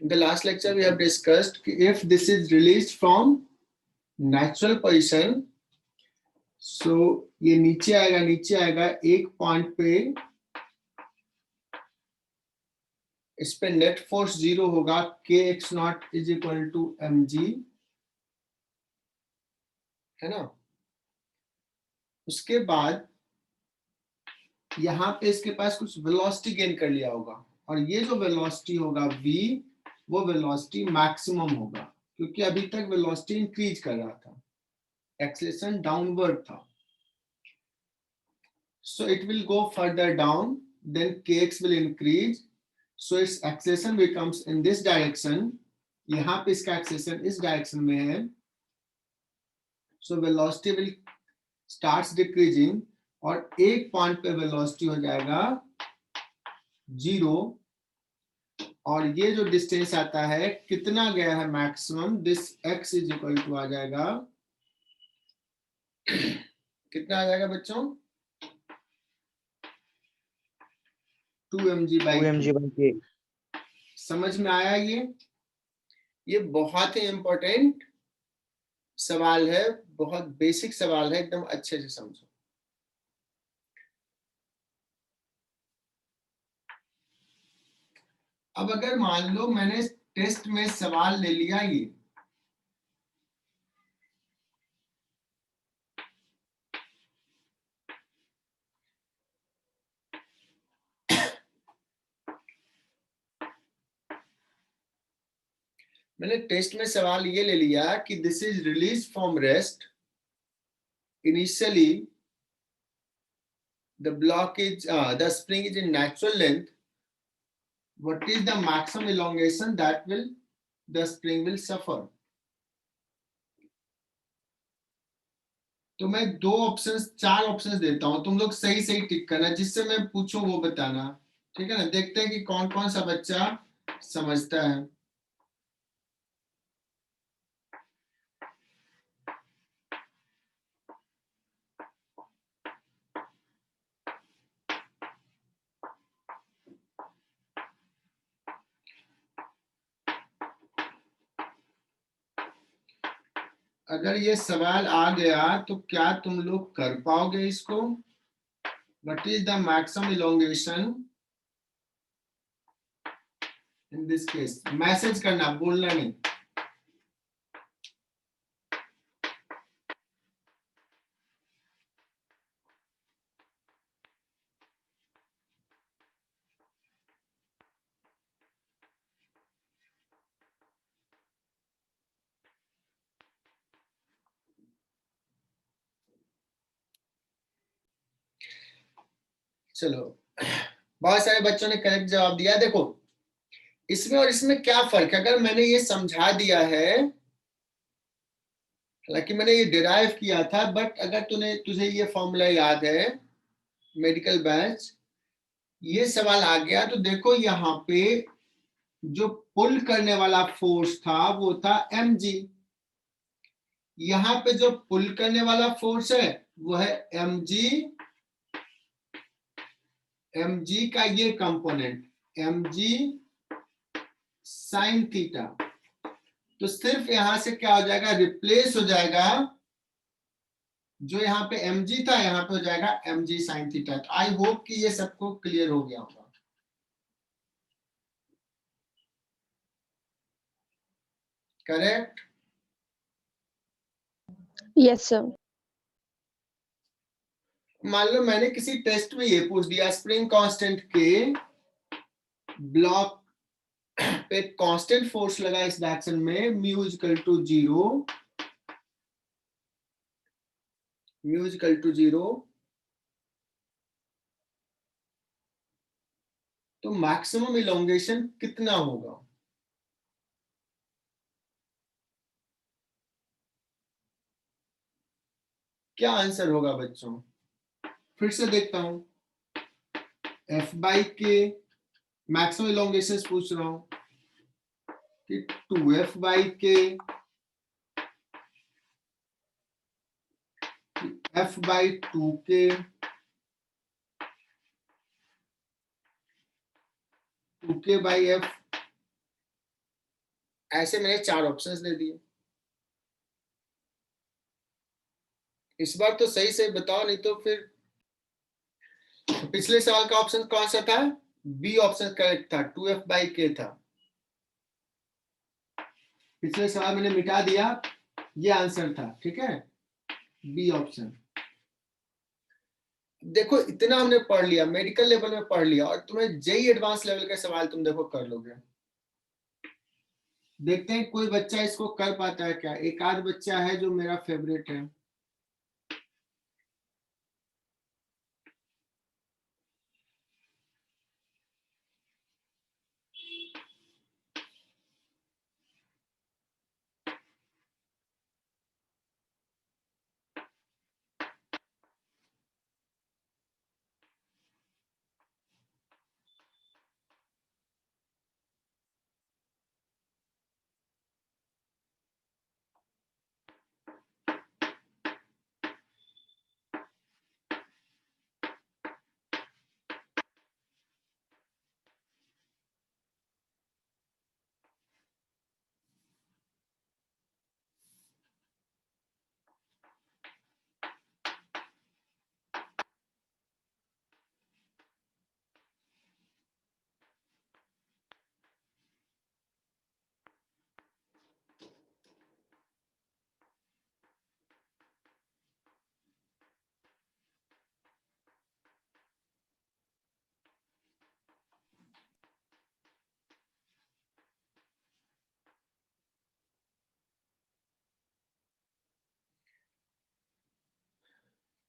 In the last lecture, we have discussed if this is released from natural position, so ये नीचे आएगा एक point पे, इस पे नेट फोर्स 0 होगा, kx0 is equal to mg, है ना। उसके बाद यहाँ पे इसके पास कुछ वेलोसिटी गेन कर लिया होगा, और ये जो वेलोसिटी होगा v, वो वेलोसिटी मैक्सिमम होगा, क्योंकि अभी तक वेलोसिटी इंक्रीज कर रहा था, एक्सेलरेशन डाउनवर्ड था. So it will go further down, then kx will increase, so its acceleration becomes in this direction. यहाँ पे इसका acceleration इस direction में है, so velocity will starts decreasing, और एक पॉइंट पे वेलोसिटी हो जाएगा 0, और ये जो डिस्टेंस आता है कितना गया है maximum, this x is equal to आ जाएगा, कितना आ जाएगा बच्चों, 2mg/k. समझ में आया? ये बहुत ही इंपॉर्टेंट सवाल है, बहुत बेसिक सवाल है, एकदम अच्छे से समझो. अब अगर मान लो मैंने टेस्ट में सवाल ले लिया ये, मैंने टेस्ट में सवाल ये ले लिया कि this is release from rest, initially the block is the spring is in natural length, what is the maximum elongation that will the spring will suffer. तो मैं चार ऑप्शंस देता हूं, तुम लोग सही सही टिक करना, जिससे मैं पूछूं वो बताना, ठीक है ना. देखते हैं कि कौन कौन सा बच्चा समझता है. अगर ये सवाल आ गया तो क्या तुम लोग कर पाओगे इसको? What is the maximum elongation in this case? Message करना, बोलना नहीं. चलो, बहुत सारे बच्चों ने करेक्ट जवाब दिया. देखो इसमें और इसमें क्या फर्क है, अगर मैंने ये समझा दिया है, हालांकि मैंने ये डिराइव किया था, बट अगर तुझे ये फॉर्मूला याद है, मेडिकल बैच, ये सवाल आ गया तो देखो यहाँ पे जो पुल करने वाला फोर्स था वो था mg, यहाँ पे जो पुल करने वाला फोर्स है वो है mg का ये कंपोनेंट mg साइन थीटा. तो सिर्फ यहां से क्या हो जाएगा, रिप्लेस हो जाएगा, जो यहाँ पे mg था यहाँ पे हो जाएगा mg साइन थीटा. तो आई होप कि ये सबको क्लियर हो गया होगा. करेक्ट? Yes sir. मान लो मैंने किसी टेस्ट में ये पूछ दिया, स्प्रिंग कांस्टेंट के ब्लॉक पे कांस्टेंट फोर्स लगा इस डायरेक्शन में, म्यू इक्वल टू 0, तो मैक्सिमम इलोंगेशन कितना होगा? क्या आंसर होगा बच्चों? फिर से देखता हूं, f/k मैक्सिमम इलोंगेशन पूछ रहा हूं कि 2f/k, f/2k, 2k/f, ऐसे मैंने 4 ऑप्शंस दे दिए। इस बार तो सही से बताओ, नहीं तो फिर पिछले सवाल का ऑप्शन कौन सा था? बी ऑप्शन करेक्ट था, 2f/k था। पिछले सवाल मैंने मिटा दिया, ये आंसर था, ठीक है, बी ऑप्शन। देखो इतना हमने पढ़ लिया, मेडिकल लेवल में पढ़ लिया, और तुम्हें जेई एडवांस लेवल के सवाल तुम देखो कर लोगे। देखते हैं कोई बच्चा इसको कर पाता है क्या। एक आध बच्चा है जो मेरा फेवरेट है।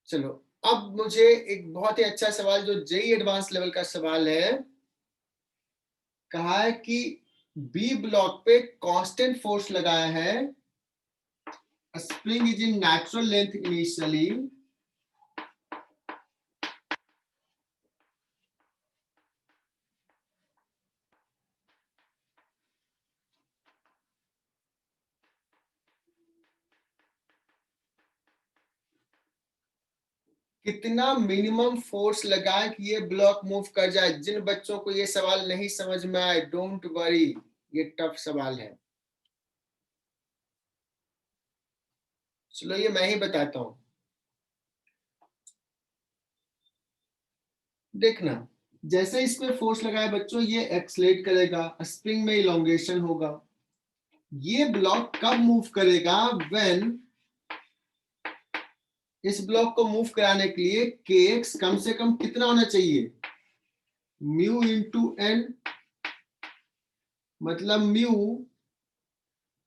चलो, अब मुझे एक बहुत ही अच्छा सवाल जो जेई एडवांस लेवल का सवाल है, कहा है कि बी ब्लॉक पे कांस्टेंट फोर्स लगाया है, spring is in natural length initially, कितना मिनिमम फोर्स लगाए कि ये ब्लॉक मूव कर जाए। जिन बच्चों को ये सवाल नहीं समझ में आए, डोंट वरी, ये टफ सवाल है। चलो ये मैं ही बताता हूं, देखना। जैसे इसमें फोर्स लगाए बच्चों, ये एक्सलेट करेगा, स्प्रिंग में इलोंगेशन होगा। ये ब्लॉक कब मूव करेगा? व्हेन, इस ब्लॉक को मूव कराने के लिए kx कम से कम कितना होना चाहिए? म्यू इंटू एन, मतलब म्यू।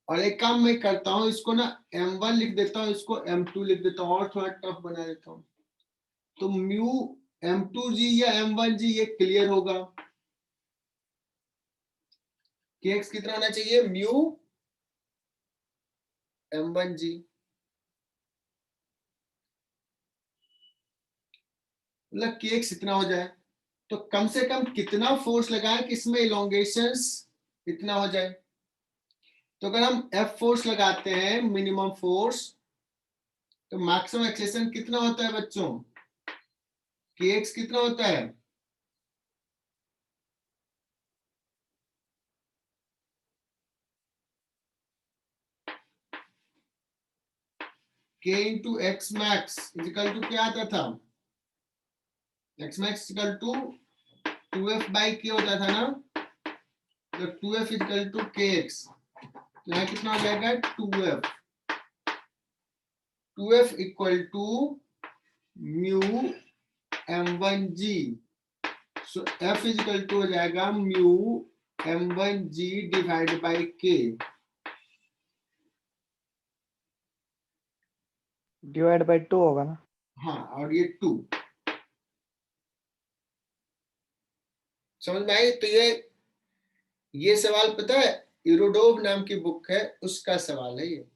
और एक काम मैं करता हूं, इसको ना m1 लिख देता हूं, इसको m2 लिख देता हूं, और थोड़ा टफ बना देता हूं। तो म्यू m2g या m1g, ये क्लियर होगा। kx कितना होना चाहिए? म्यू m1g, मतलब kx इतना हो जाए। तो कम से कम कितना फोर्स लगाए कि इसमें इलोंगेशंस इतना हो जाए? तो अगर हम F फोर्स लगाते हैं, मिनिमम फोर्स, तो मैक्सिमम एक्सेलेरेशन कितना होता है बच्चों? kx कितना होता है? k into X max is equal to क्या आता था? X max is equal to 2f/k होता था ना। तो 2f इजिकल टू kx, तो यहाँ कितना हो जाएगा? 2f। 2f equal to mu m1g। So f is equal to हो जाएगा mu m1g divide by k। Divide by 2 होगा ना? हाँ, और ये 2 समझ में आई? तो ये सवाल पता है, इरोडोव नाम की बुक है, उसका सवाल है ये।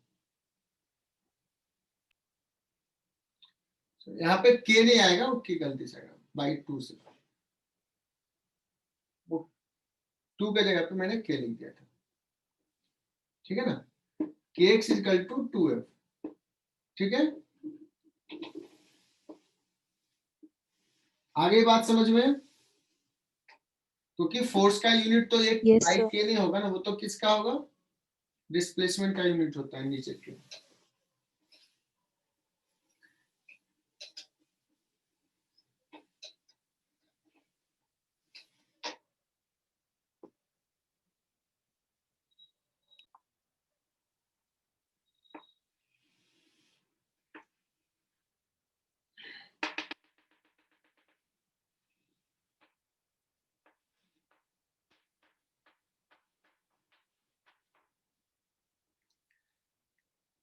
यहाँ पे के नहीं आएगा, उसकी गलती से आएगा बाई 2 से। वो 2 के जगह पे मैंने के लिख दिया था, ठीक है ना। के एक्स इजकल टू 2f, ठीक है। आगे बात समझ में? क्योंकि फोर्स का यूनिट तो एक Yes, बाई sir. के नहीं होगा ना, वो तो किसका होगा? डिस्प्लेसमेंट का यूनिट होता है नीचे के।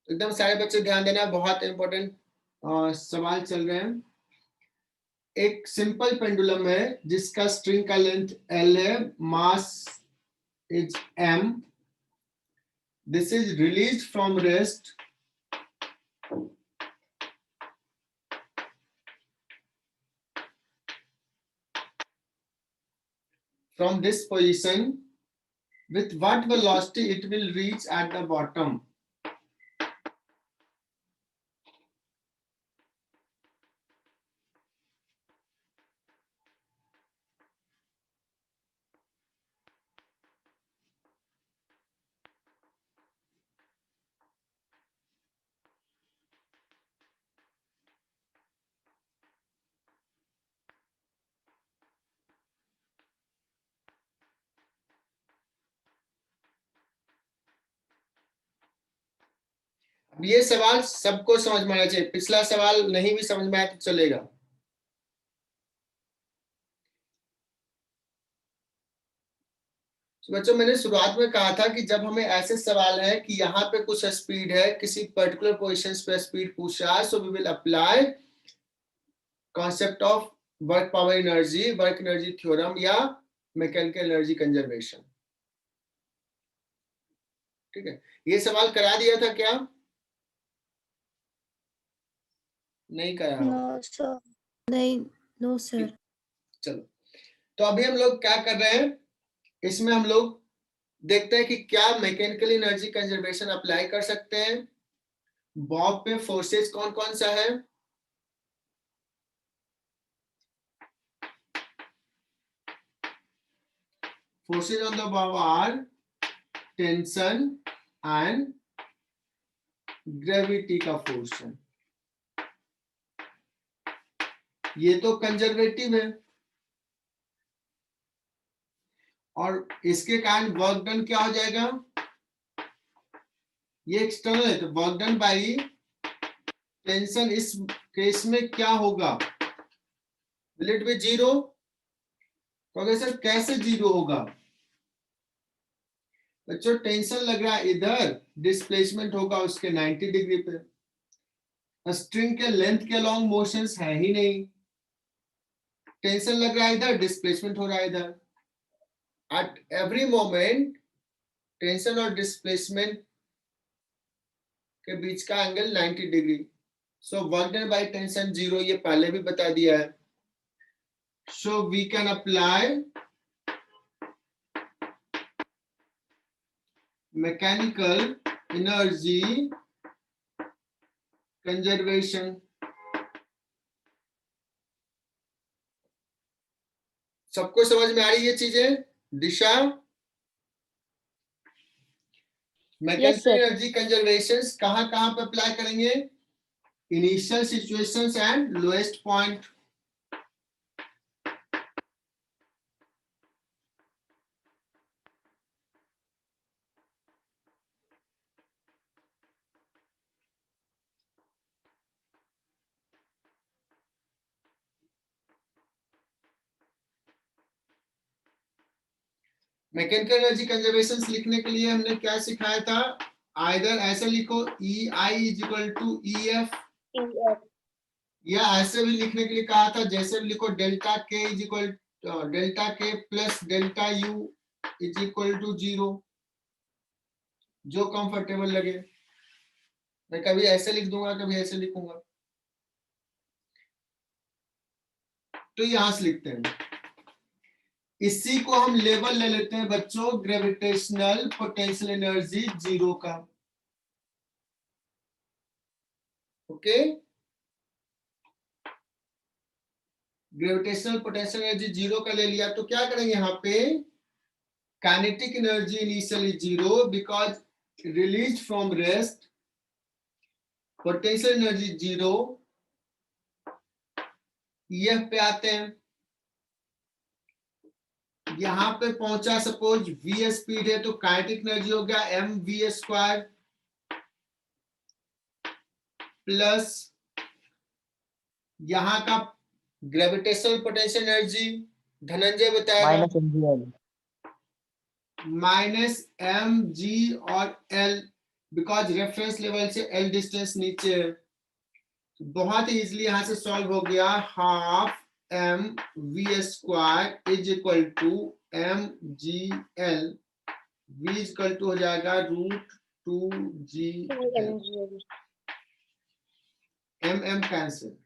एकदम सारे बच्चे ध्यान देना, बहुत इंपॉर्टेंट सवाल चल रहे हैं। एक सिंपल पेंडुलम है जिसका स्ट्रिंग का लेंथ L है, mass is M, this is released from rest from this position, with what velocity it will reach at the bottom. अब ये सवाल सबको समझ में आना चाहिए, पिछला सवाल नहीं भी समझ में आया तो चलेगा। तो बच्चों मैंने शुरुआत में कहा था कि जब हमें ऐसे सवाल है कि यहाँ पे कुछ स्पीड है, किसी पर्टिकुलर पोजीशन पे स्पीड पूछ रहा है, so we will apply concept of work power energy, work energy theorem या मैकेनिकल एनर्जी कंजर्वेशन। ठीक है, ये सवाल करा दिया था क्या? नहीं करा? नो सर, नहीं, नो सर। चलो, तो अभी हम लोग क्या कर रहे हैं, इसमें हम लोग देखते हैं कि क्या मैकेनिकल एनर्जी कंजर्वेशन अप्लाई कर सकते हैं। बॉब पे फोर्सेस कौन कौन सा है? Forces on the bob are tension and gravity का फोर्स है, ये तो कंजर्वेटिव है, और इसके कारण वर्क डन क्या हो जाएगा? ये एक्सटर्नल है, तो वर्क डन बाई टेंशन इस केस में क्या होगा? Will it be zero? तो सर कैसे जीरो होगा? बच्चों टेंशन लग रहा है इधर, डिस्प्लेसमेंट होगा उसके 90 डिग्री पे, स्ट्रिंग के लेंथ के लॉन्ग मोशंस है ही नहीं, टेंशन लग रहा है इधर, डिस्प्लेसमेंट हो रहा है इधर। एट एवरी मोमेंट टेंशन और डिस्प्लेसमेंट के बीच का angle 90 degree, so work done by tension zero, ये पहले भी बता दिया है। So we can apply mechanical energy conservation. सबको समझ में आ रही ये चीजें? दिशा, मैकेनिकल एनर्जी कंजर्वेशन कहां कहां पे अप्लाई करेंगे? Initial situations and lowest point. Mechanical energy conservation लिखने के लिए हमने क्या सिखाया था? आइदर ऐसे लिखो EI is equal to EF, या ऐसे भी लिखने के लिए कहा था, जैसे भी लिखो delta K is equal delta K plus delta U is equal to 0, जो कंफर्टेबल लगे। मैं कभी ऐसे लिख दूंगा, कभी ऐसे लिखूंगा, तो यहां से लिखते हैं। इसी को हम लेवल ले लेते हैं बच्चों ग्रेविटेशनल पोटेंशियल एनर्जी जीरो का। Okay, gravitational potential energy zero का ले लिया, तो क्या करेंगे यहाँ पे? Kinetic energy initially zero, because released from rest, potential energy 0, EF पे आते हैं, यहां पे पहुंचा, सपोज v स्पीड है तो काइनेटिक एनर्जी हो गया mv² प्लस यहां का ग्रेविटेशनल पोटेंशियल एनर्जी धनंजय बताएगा -mgl। माइनस एम जी और एल, बिकॉज रेफरेंस लेवल से एल डिस्टेंस नीचे है, बहुत ही इजीली यहां से सॉल्व हो गया। Half M v² is equal to M G L, v is equal to हो जाएगा √2g एम कैंसिल।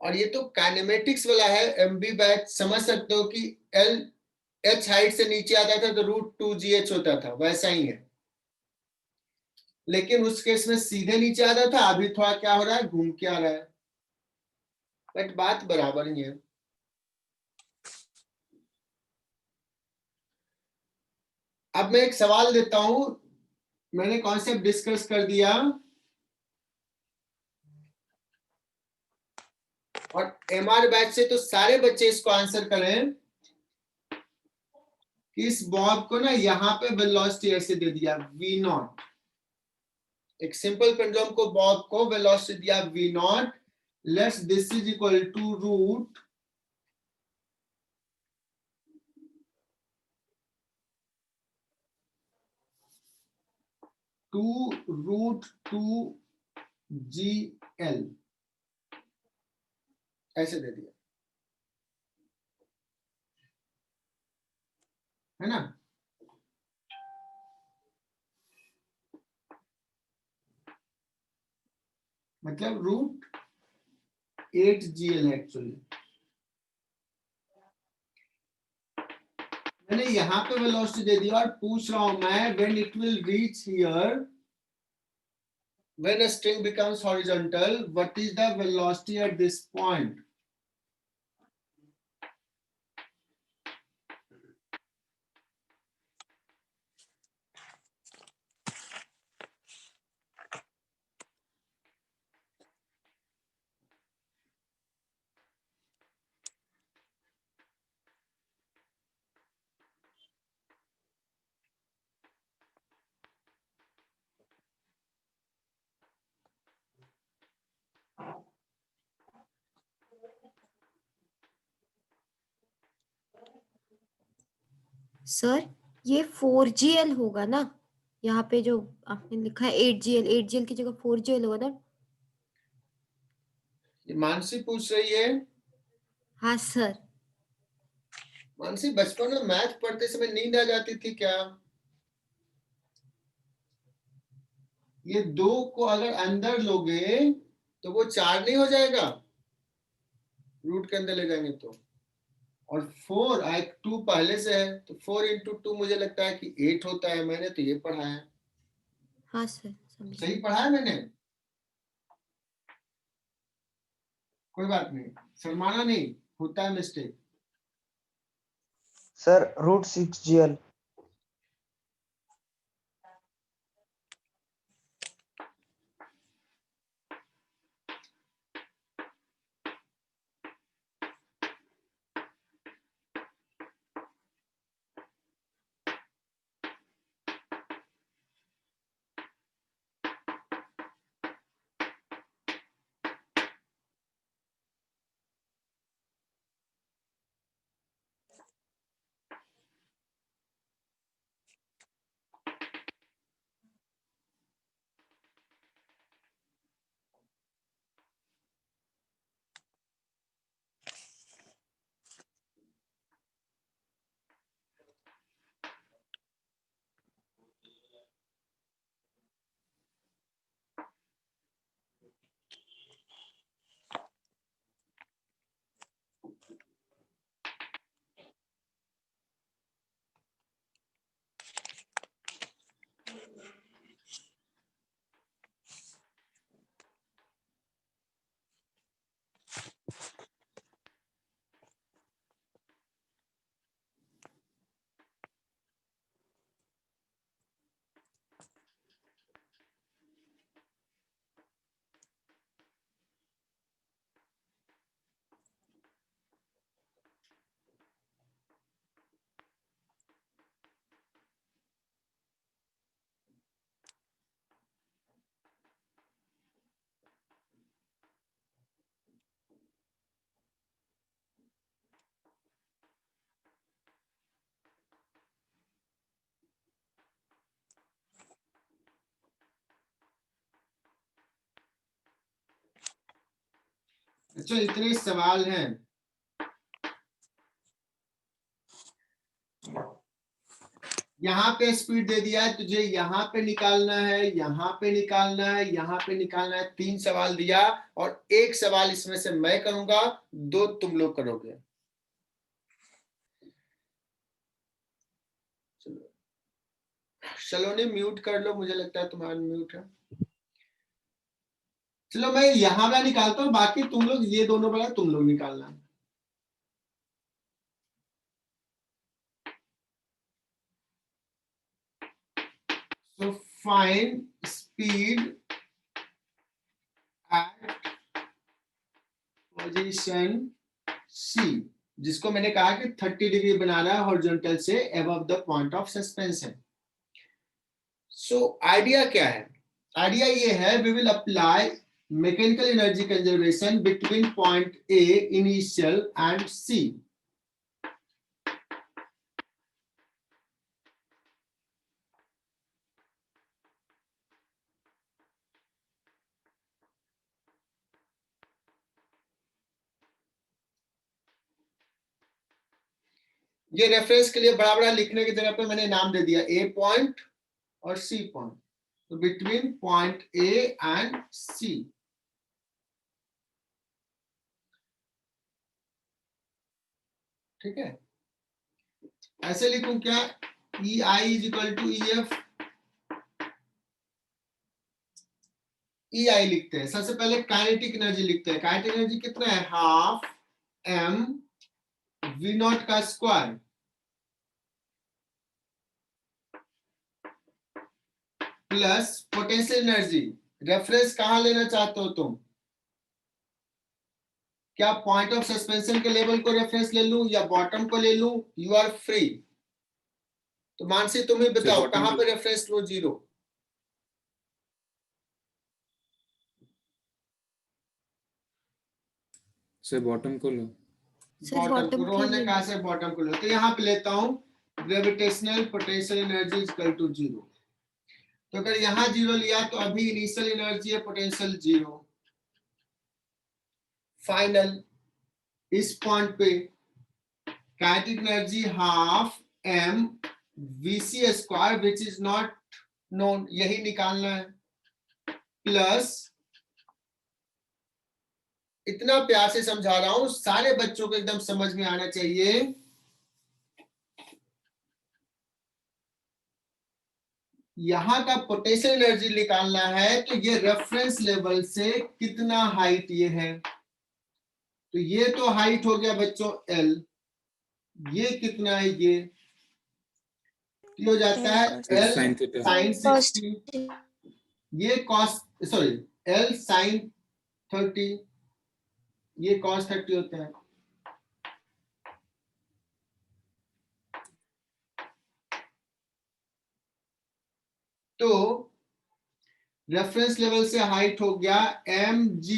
और ये तो काइनेमेटिक्स वाला है, एमबी बैच समझ सकते हो कि एल एच हाइट से नीचे आता था तो √2gh होता था, वैसा ही है, लेकिन उस केस में सीधे नीचे आता था, अभी थोड़ा क्या हो रहा है, घूम के आ रहा है, बट बात बराबर ही है। अब मैं एक सवाल देता हूं, मैंने कॉन्सेप्ट डिस्कस कर दिया और एमआर बैच से तो सारे बच्चे इसको आंसर करें कि इस बॉब को ना यहां पे वेलोसिटी ऐसे दे दिया v0, एक सिंपल पेंडुलम को बॉब को वेलोसिटी दिया v0, let's this is equal to √2gl ऐसे दे दिया, है ना। मतलब √8gl है एक्चुअली। मैंने यहां पे वेलोसिटी दे दिया और पूछ रहा हूं मैं, when it will reach here, when a string becomes horizontal, what is the velocity at this point? Sir ये 4GL होगा ना, यहाँ पे जो आपने लिखा है 8GL की जगह 4GL होगा ना। ये मानसी पूछ रही है। हाँ सर। मानसी, बचपन में मैथ पढ़ते समय नींद आ जाती थी क्या? ये 2 को अगर अंदर लोगे तो वो 4 नहीं हो जाएगा, रूट के अंदर ले जाएंगे तो, और 4 2 पहले से है तो 4 इंटू 2 मुझे लगता है कि 8 होता है, मैंने तो ये पढ़ा है। हाँ सर समझ सही पढ़ा है मैंने, कोई बात नहीं, शर्माना नहीं, होता है मिस्टेक। Sir √6gl। बच्चों इतने सवाल हैं। यहाँ पे स्पीड दे दिया है तुझे, यहाँ पे निकालना है, यहाँ पे निकालना है, यहाँ पे निकालना है। 3 सवाल दिया और 1 सवाल इसमें से मैं करूंगा, 2 तुम लोग करोगे। चलो सलोनी म्यूट कर लो, मुझे लगता है तुम्हारा म्यूट है। चलो मैं यहाँ का निकालता हूँ, बाकी तुम लोग ये दोनों वाला तुम लोग निकालना। So find speed at position C, जिसको मैंने कहा कि 30 डिग्री बना रहा है हॉरिजॉन्टल से above the point of suspension. So idea क्या है? आइडिया ये है, we will apply mechanical energy conservation between point A initial and C. ये रेफरेंस के लिए बड़ा बड़ा लिखने की जगह पे मैंने नाम दे दिया A पॉइंट और C पॉइंट, तो between point A and C। ठीक है, ऐसे लिखूं क्या? EI is equal to EF। EI लिखते हैं, सबसे पहले काइनेटिक एनर्जी लिखते हैं। काइनेटिक एनर्जी कितना है? हाफ m v नॉट का square plus potential energy. Reference कहां लेना चाहते हो तुम? क्या पॉइंट ऑफ सस्पेंशन के लेवल को रेफरेंस ले लूं या बॉटम को ले लूं? You are free. तो मानसी तुम ही बताओ कहां पे रेफरेंस लो? 0। से बॉटम को लो। बॉटम को, बॉटम रोहन ने के कहा लिए से बॉटम को लो, तो यहाँ पे लेता हूं gravitational potential energy equal to 0। तो अगर यहाँ 0 लिया तो अभी इनिशियल एनर्जी है पोटेंशियल 0। फाइनल इस पॉइंट पे kinetic energy half m vc square which is not known, यही निकालना है, प्लस इतना प्यार से समझा रहा हूं, सारे बच्चों को एकदम समझ में आना चाहिए। यहां का पोटेंशियल एनर्जी निकालना है, तो ये रेफरेंस लेवल से कितना हाइट ये है, तो ये तो हाइट हो गया बच्चों L। ये कितना है? ये हो जाता है L sin थीटा। साइन 60, ये कॉस, सॉरी L साइन 30, ये कॉस 30 होता है। तो रेफरेंस लेवल से हाइट हो गया mg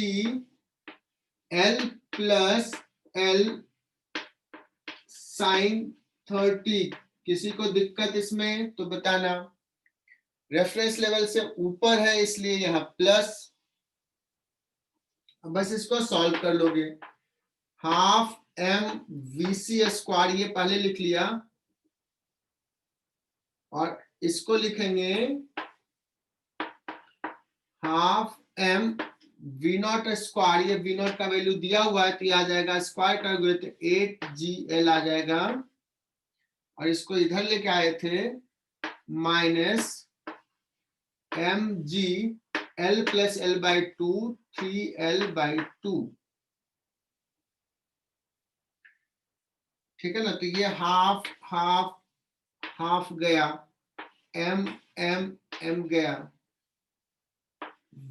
L plus L sine 30। किसी को दिक्कत इसमें तो बताना। रेफरेंस लेवल से ऊपर है इसलिए यहां प्लस, बस इसको सॉल्व कर लोगे। हाफ m vc स्क्वायर, ये पहले लिख लिया, और इसको लिखेंगे half m v not square. ये v नॉट का वैल्यू दिया हुआ है तो ये आ जाएगा, स्क्वायर करोगे तो 8gl आ जाएगा, और इसको इधर लेके आए थे minus mg l plus l by 2 3l by 2। ठीक है ना, तो ये हाफ हाफ हाफ गया, m m m गया,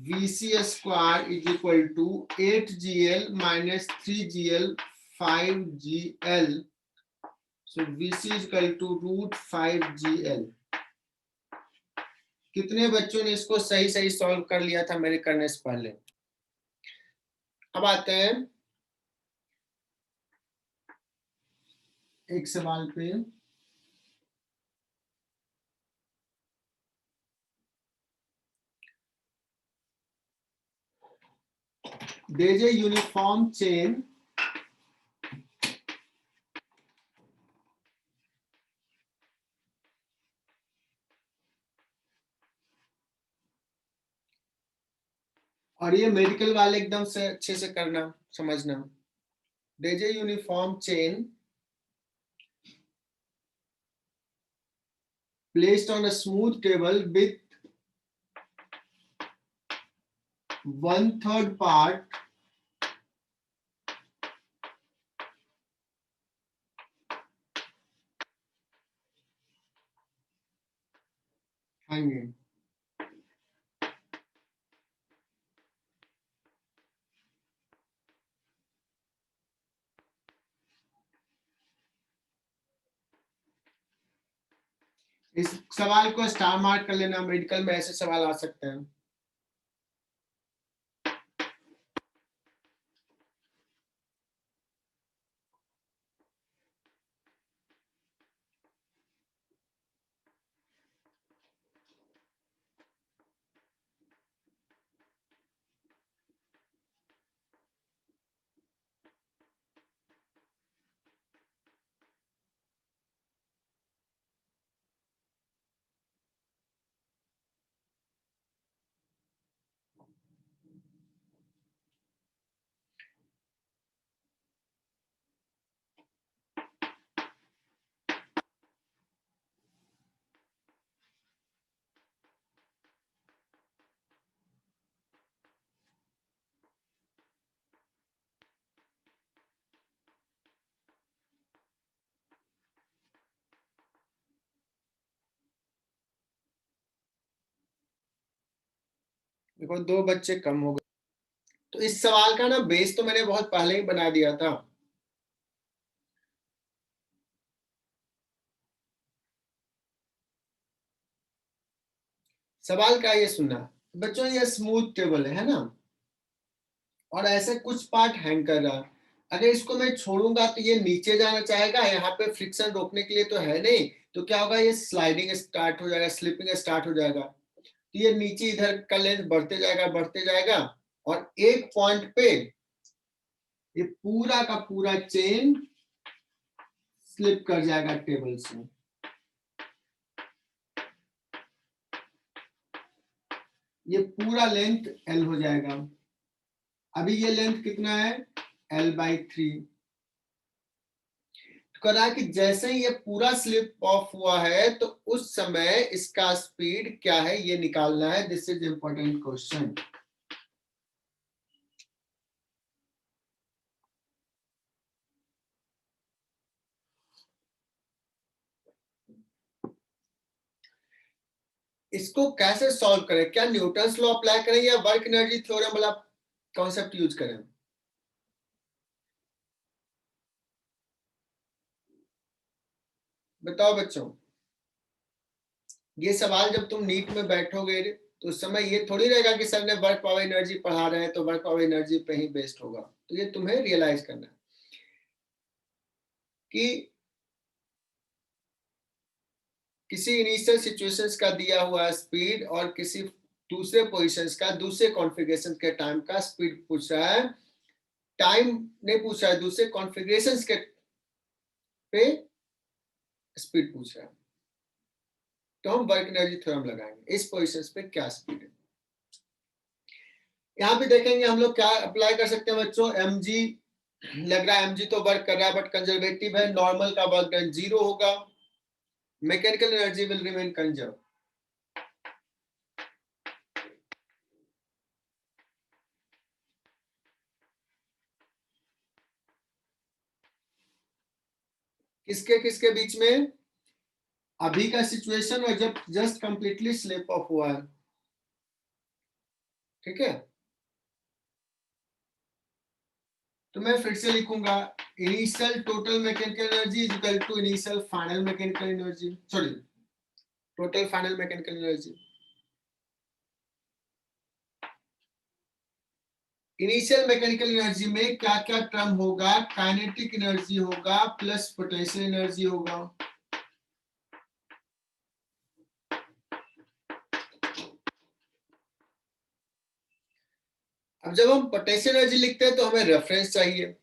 vc square is equal to 8gl minus 3gl 5gl। So vc is equal to root 5gl। कितने बच्चों ने इसको सही सही सॉल्व कर लिया था मेरे करने से पहले? अब आते हैं एक सवाल पे। there is a uniform chain और ये मेडिकल वाले एकदम से अच्छे से करना समझना। there is a uniform chain placed on a smooth table with 1/3 part hanging. इस सवाल को स्टार मार्क कर लेना, मेडिकल में ऐसे सवाल आ सकते हैं। देखो 2 बच्चे कम हो गए। तो इस सवाल का ना बेस तो मैंने बहुत पहले ही बना दिया था। सवाल का ये सुनना बच्चों, ये स्मूथ टेबल है ना, और ऐसे कुछ पार्ट हैंग कर रहा है। अगर इसको मैं छोड़ूंगा तो ये नीचे जाना चाहेगा, यहाँ पे फ्रिक्शन रोकने के लिए तो है नहीं, तो क्या होगा, ये स्लाइडिंग स्टार्ट हो जाएगा, स्लिपिंग स्टार्ट हो जाएगा। तो ये नीचे इधर का लेंथ बढ़ते जाएगा और एक पॉइंट पे ये पूरा का पूरा चेन स्लिप कर जाएगा टेबल से। ये पूरा लेंथ L हो जाएगा। अभी ये लेंथ कितना है, L/3। कह रहा है कि जैसे ही ये पूरा स्लिप ऑफ हुआ है तो उस समय इसका स्पीड क्या है ये निकालना है। This is important question. इसको कैसे सॉल्व करें, क्या न्यूटन्स लॉ अप्लाई करें या वर्क एनर्जी थ्योरम वाला कॉन्सेप्ट यूज करें? बताओ बच्चों, ये सवाल जब तुम नीट में बैठोगे तो उस समय ये थोड़ी रहेगा कि सर ने वर्क पावर एनर्जी पढ़ा रहे हैं तो वर्क पावर एनर्जी पे ही बेस्ड होगा। तो ये तुम्हें रियलाइज करना है कि किसी इनिशियल सिचुएशंस का दिया हुआ स्पीड और किसी दूसरे पोजीशंस का दूसरे कॉन्फ़िगरेशन के टाइम का स्पीड पूछ रहा है, टाइम नहीं पूछ रहा है, दूसरे कॉन्फ़िगरेशंस के पे स्पीड पूछ रहा है। तो हम वर्क एनर्जी थ्योरम लगाएंगे, इस पोजीशंस पे क्या स्पीड है। यहाँ पे देखेंगे हम लोग क्या अप्लाई कर सकते हैं बच्चों। mg लग रहा है, mg तो वर्क कर रहा है बट कंजर्वेटिव है, नॉर्मल का वर्क डन 0 होगा, mechanical energy will remain conserve. किसके किसके बीच में, अभी का सिचुएशन और जब जस्ट कंप्लीटली स्लिप ऑफ हुआ है। ठीक है, तो मैं फिर से लिखूंगा, initial total mechanical energy is equal to initial final mechanical energy, sorry total final mechanical energy. Initial mechanical energy में क्या क्या टर्म होगा, काइनेटिक एनर्जी होगा प्लस पोटेंशियल एनर्जी होगा। अब जब हम पोटेंशियल एनर्जी लिखते हैं तो हमें रेफरेंस चाहिए।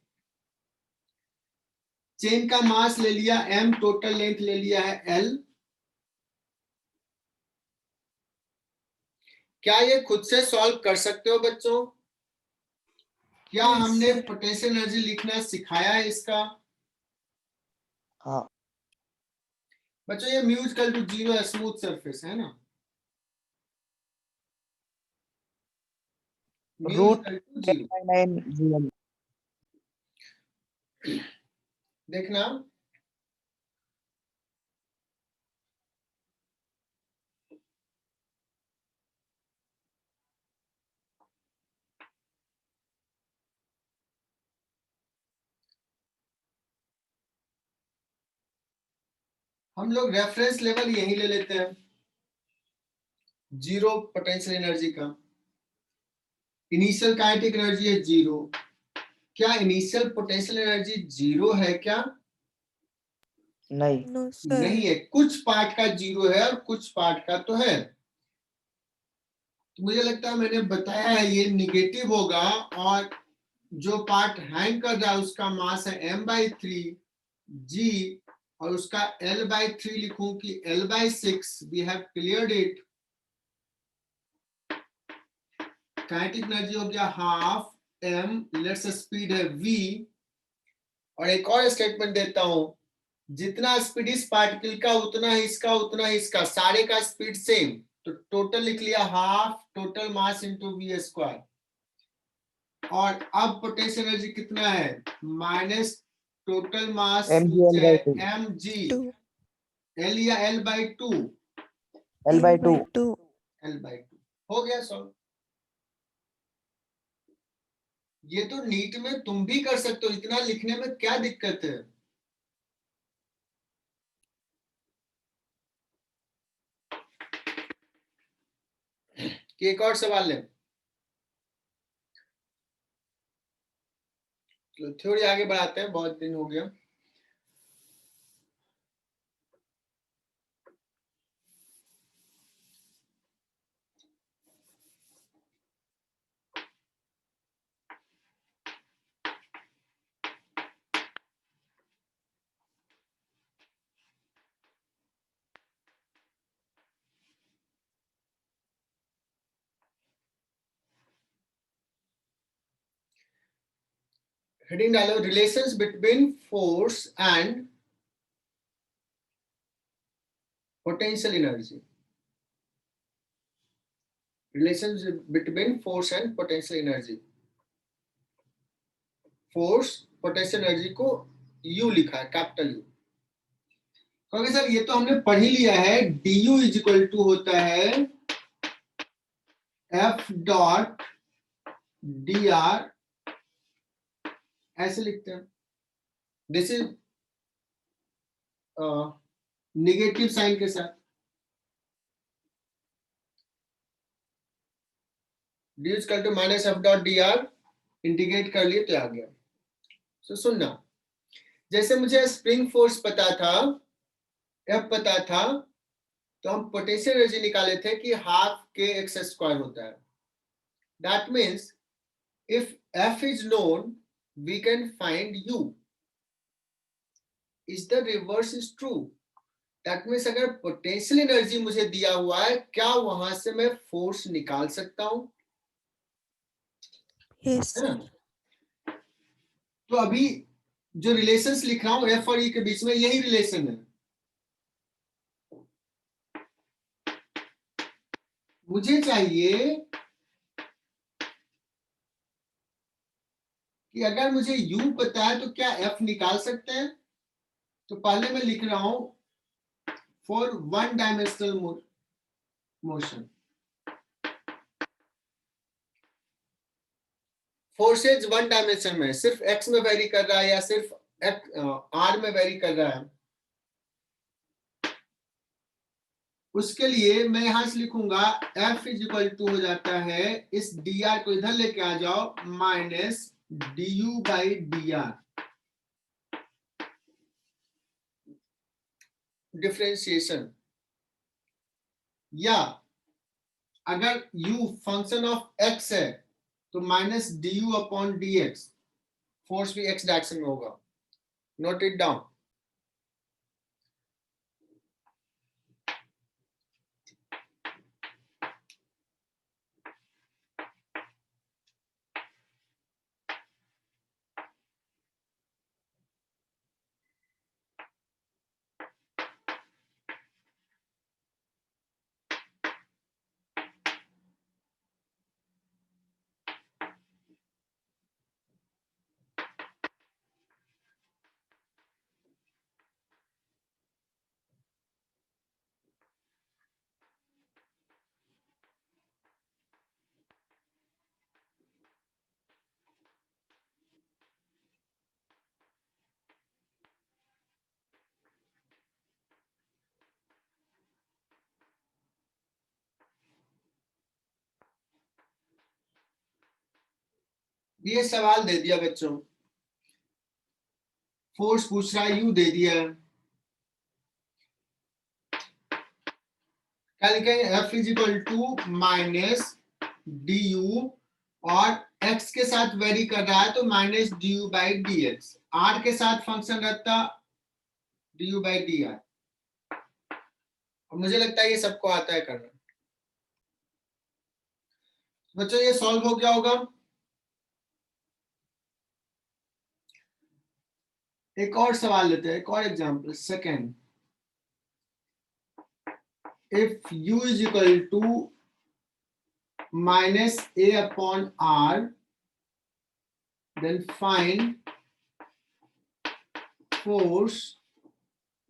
चेन का मास ले लिया m, टोटल लेंथ ले लिया है l। क्या ये खुद से सॉल्व कर सकते हो बच्चों? क्या Yes, हमने sir. पोटेंशियल एनर्जी लिखना सिखाया है इसका? हाँ बच्चों ये म्यू इक्वल टू 0 है, स्मूथ सरफेस है ना। Mu root equal to 0। 9 GL। देखना हम लोग रेफरेंस लेवल यही ले लेते हैं, 0 पोटेंशियल एनर्जी का। इनिशियल काइनेटिक एनर्जी है 0। क्या इनिशियल पोटेंशियल एनर्जी 0 है क्या? नहीं No, sir. नहीं है, कुछ पार्ट का 0 है और कुछ पार्ट का तो है। तो मुझे लगता है मैंने बताया है ये निगेटिव होगा, और जो पार्ट हैंग कर रहा है उसका मास है m/3 g, और उसका l/3 लिखूं कि l/6। We have cleared it. Kinetic energy हो गया हाफ m, लेट्स स्पीड है v। और एक और स्टेटमेंट देता हूं, जितना स्पीड इस पार्टिकल का उतना ही इसका, उतना ही इसका, सारे का स्पीड सेम। तो टोटल लिख लिया half total mass into V square. और अब पोटेंशियल एनर्जी कितना है? Minus total mass mgl by 2 M G, 2 L या l/2, L/2 2. l/2 हो गया सॉल्व। ये तो नीट में तुम भी कर सकते हो, इतना लिखने में क्या दिक्कत है? कि एक और सवाल लें, तो थ्योरी आगे बढ़ाते हैं, बहुत दिन हो गया। हेडिंग डालो, relations between force and potential energy. Relations between force and potential energy. Force potential energy को यू लिखा है, कैपिटल यू। क्योंकि सर ये तो हमने पढ़ ही लिया है, D U is equal to होता है एफ डॉट डी आर, ऐसे लिखते हैं। दिस इज निगेटिव साइन के साथ, D is equal to minus F dot D R, integrate कर लिए तो आ गया। तो सुनना, जैसे मुझे स्प्रिंग फोर्स पता था, एफ पता था, तो हम पोटेंशियल एनर्जी निकाले थे कि हाफ के एक्स स्क्वायर होता है। That means if F is known we can find U. Is the reverse is true? That means अगर पोटेंशियल एनर्जी मुझे दिया हुआ है, क्या वहां से मैं फोर्स निकाल सकता हूं? Yes, है ना? sir. तो अभी जो रिलेशंस लिख रहा हूं एफ और ई के बीच में, यही रिलेशन है। मुझे चाहिए कि अगर मुझे u पता है तो क्या f निकाल सकते हैं? तो पहले मैं लिख रहा हूं for one dimensional motion, forces one dimension में सिर्फ x में वेरी कर रहा है या सिर्फ r में वेरी कर रहा है, उसके लिए मैं यहां से लिखूंगा F इज इक्वल टू हो जाता है, इस dr को इधर लेके आ जाओ, माइनस du/dr, डिफरेंशिएशन। या अगर u फंक्शन ऑफ x है तो minus D you upon D x, force भी एक्स डायरेक्शन में होगा. Note it down. ये सवाल दे दिया बच्चों, फोर्स पूछ रहा है, यू दे दिया है. क्या लिखेंगे? F is equal to minus D U, और x के साथ वेरी कर रहा है तो minus D U by D X. R के साथ फंक्शन रहता D U by D R. और मुझे लगता है ये सबको आता है करना. बच्चों ये सॉल्व हो गया होगा. एक और सवाल लेते हैं, एक और example. Second, if u is equal to minus a upon r, then find force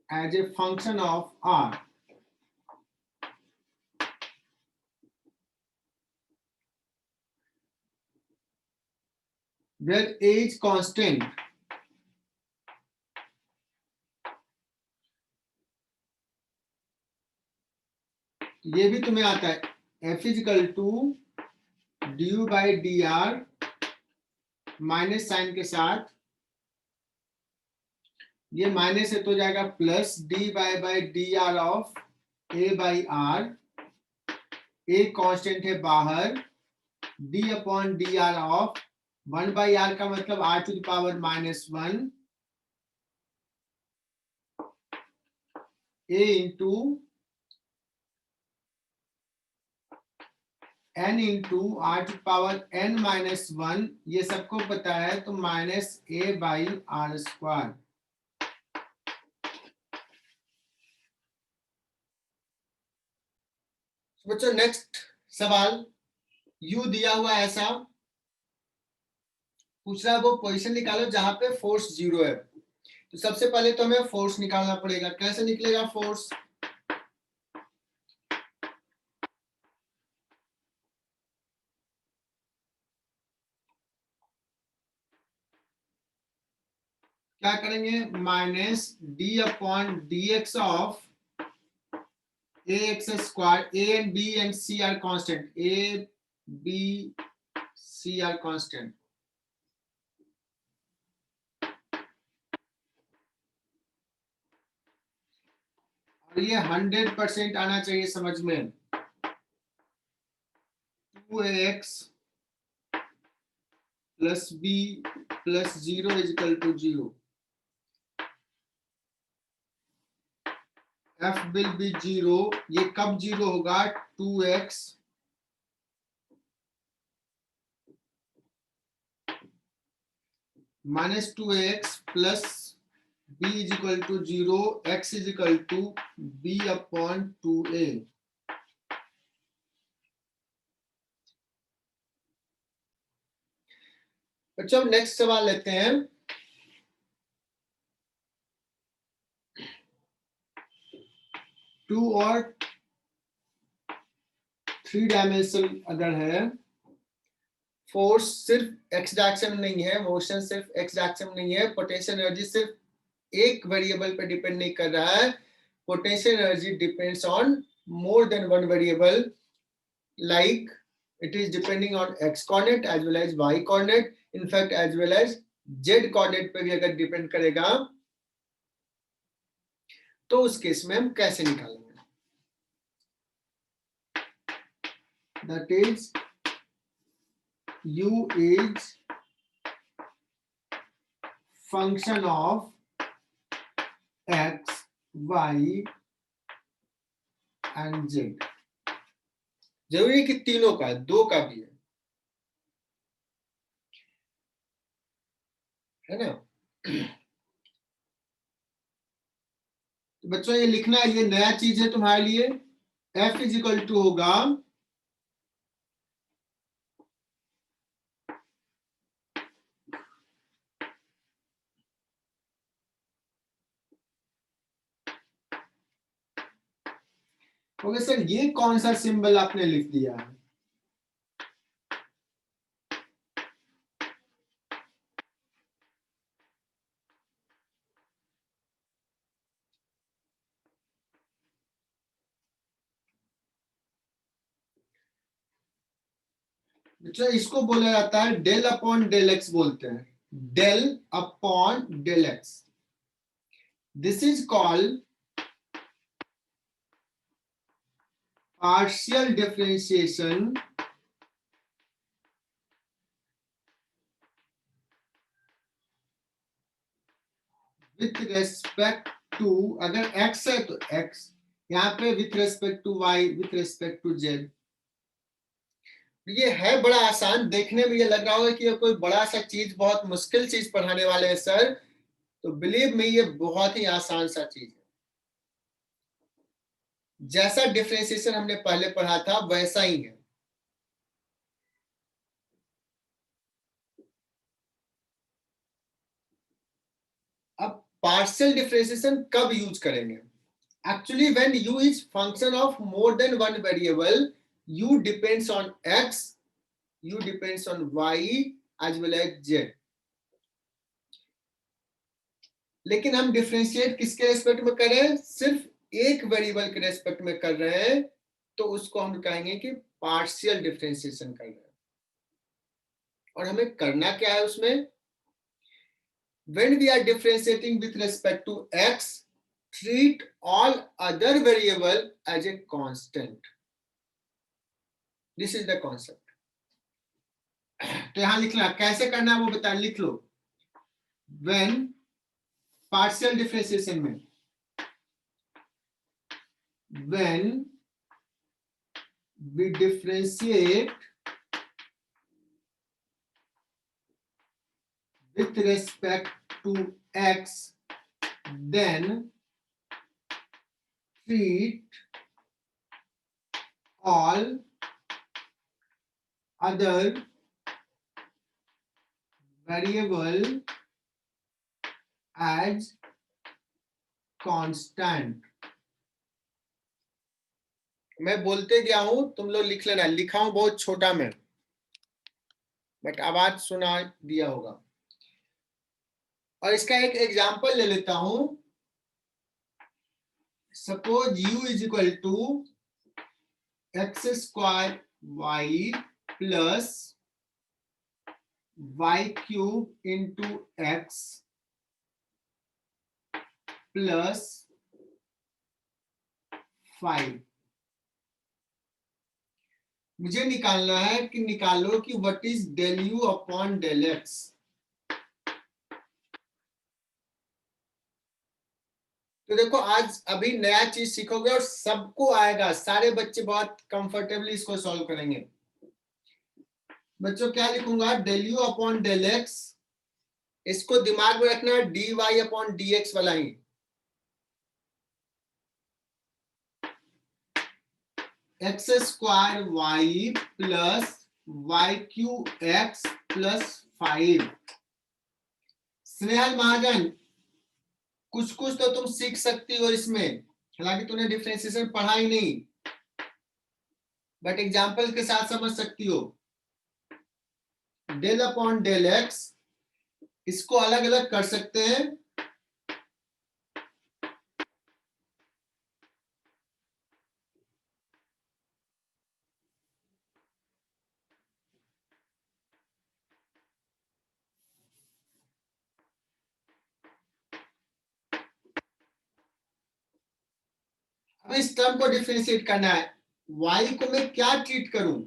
as a function of r. Where a is constant. ये भी तुम्हें आता है. F is equal to du by D R, minus sign के साथ, ये minus है तो जाएगा plus D by D R of A by R. A constant है बाहर, D upon D R of 1 by R का मतलब R to the power minus 1, A into n into R to power n minus 1. ये सबको पता है तो minus a by R square. बच्चों नेक्स्ट सवाल, u दिया हुआ ऐसा पूछ रहा है, वो पोजीशन निकालो जहां पे फोर्स 0 है. तो सबसे पहले तो हमें फोर्स निकालना पड़ेगा. कैसे निकलेगा फोर्स? क्या करेंगे? Minus D upon D X of A X square. A and B and C are constant. A B C are constant. और ये 100% आना चाहिए समझ में. 2ax plus B plus 0 is equal to 0. f will be 0. ये कब 0 होगा? 2x minus 2x plus b is equal to 0, x is equal to b upon 2a. बच्चों नेक्स्ट सवाल लेते हैं. टू और 3 डायमेंशनल अगर है, फोर्स सिर्फ एक्स डायरेक्शन में नहीं है, मोशन सिर्फ एक्स डायरेक्शन में नहीं है, पोटेंशियल एनर्जी सिर्फ एक वेरिएबल पे डिपेंड नहीं कर रहा है. Potential energy depends on more than one variable, like it is depending on x coordinate as well as y coordinate, in fact as well as z coordinate पे भी अगर डिपेंड करेगा तो उस केस में हम कैसे निकालेंगे? That is u is function of x, y and z। जरूरी कि तीनों का, दो का भी है ना। तो बच्चों ये लिखना है, ये नया चीज है तुम्हारे लिए। f इज इक्वल टू होगा ओके सर, ये कौन सा सिंबल आपने लिख दिया है? अच्छा, इसको बोला जाता है डेल अपॉन डेल एक्स बोलते हैं, del upon del X. This is called partial differentiation with respect to, अगर x है तो x, यहाँ पे with respect to y, with respect to z। ये है बड़ा आसान, देखने में ये लग रहा होगा कि ये कोई बड़ा सा चीज, बहुत मुश्किल चीज पढ़ाने वाले हैं सर, तो बिलीव मी ये बहुत ही आसान सा चीज है। जैसा डिफरेंशिएशन हमने पहले पढ़ा था वैसा ही है। अब पार्शियल डिफरेंशिएशन कब यूज करेंगे? Actually when u is function of more than one variable, u depends on x, u depends on y as well as z। लेकिन हम डिफरेंशिएट किसके रेस्पेक्ट में कर रहे हैं? सिर्फ एक वेरिएबल के रेस्पेक्ट में कर रहे हैं, तो उसको हम कहेंगे कि पार्शियल डिफरेंशिएशन कर रहे हैं। और हमें करना क्या है उसमें? When we are differentiating with respect to x, treat all other variable as a constant. This is the concept. तो यहां लिखना कैसे करना है वो बता, लिख लो। When partial differentiation में, when we differentiate with respect to x, then treat all other variable as constant। मैं बोलते गया हूं, तुम लोग लिख लेना, लिखा हूं बहुत छोटा में, बट आवाज सुना दिया होगा। और इसका एक एग्जांपल ले लेता हूं। Suppose u is equal to X square Y plus Y cube into X plus 5। मुझे निकालना है कि निकालो कि what is del you upon del X. तो देखो, आज अभी नया चीज सीखोगे और सबको आएगा, सारे बच्चे बहुत कंफर्टेबली इसको सॉल्व करेंगे। बच्चों क्या लिखूंगा? Del you upon del x, इसको दिमाग में रखना है, d y upon D x वाला ही। X square Y plus y q x plus 5। Snehal Mahajan, कुछ कुछ तो तुम सीख सकती हो इसमें, हालांकि तूने डिफरेंशिएशन पढ़ा ही नहीं, बट एग्जांपल के साथ समझ सकती हो। डेल अपॉन डेल एक्स, इसको अलग अलग कर सकते हैं। अब इस टर्म को डिफरेंशिएट करना है। y को मैं क्या ट्रीट करूं?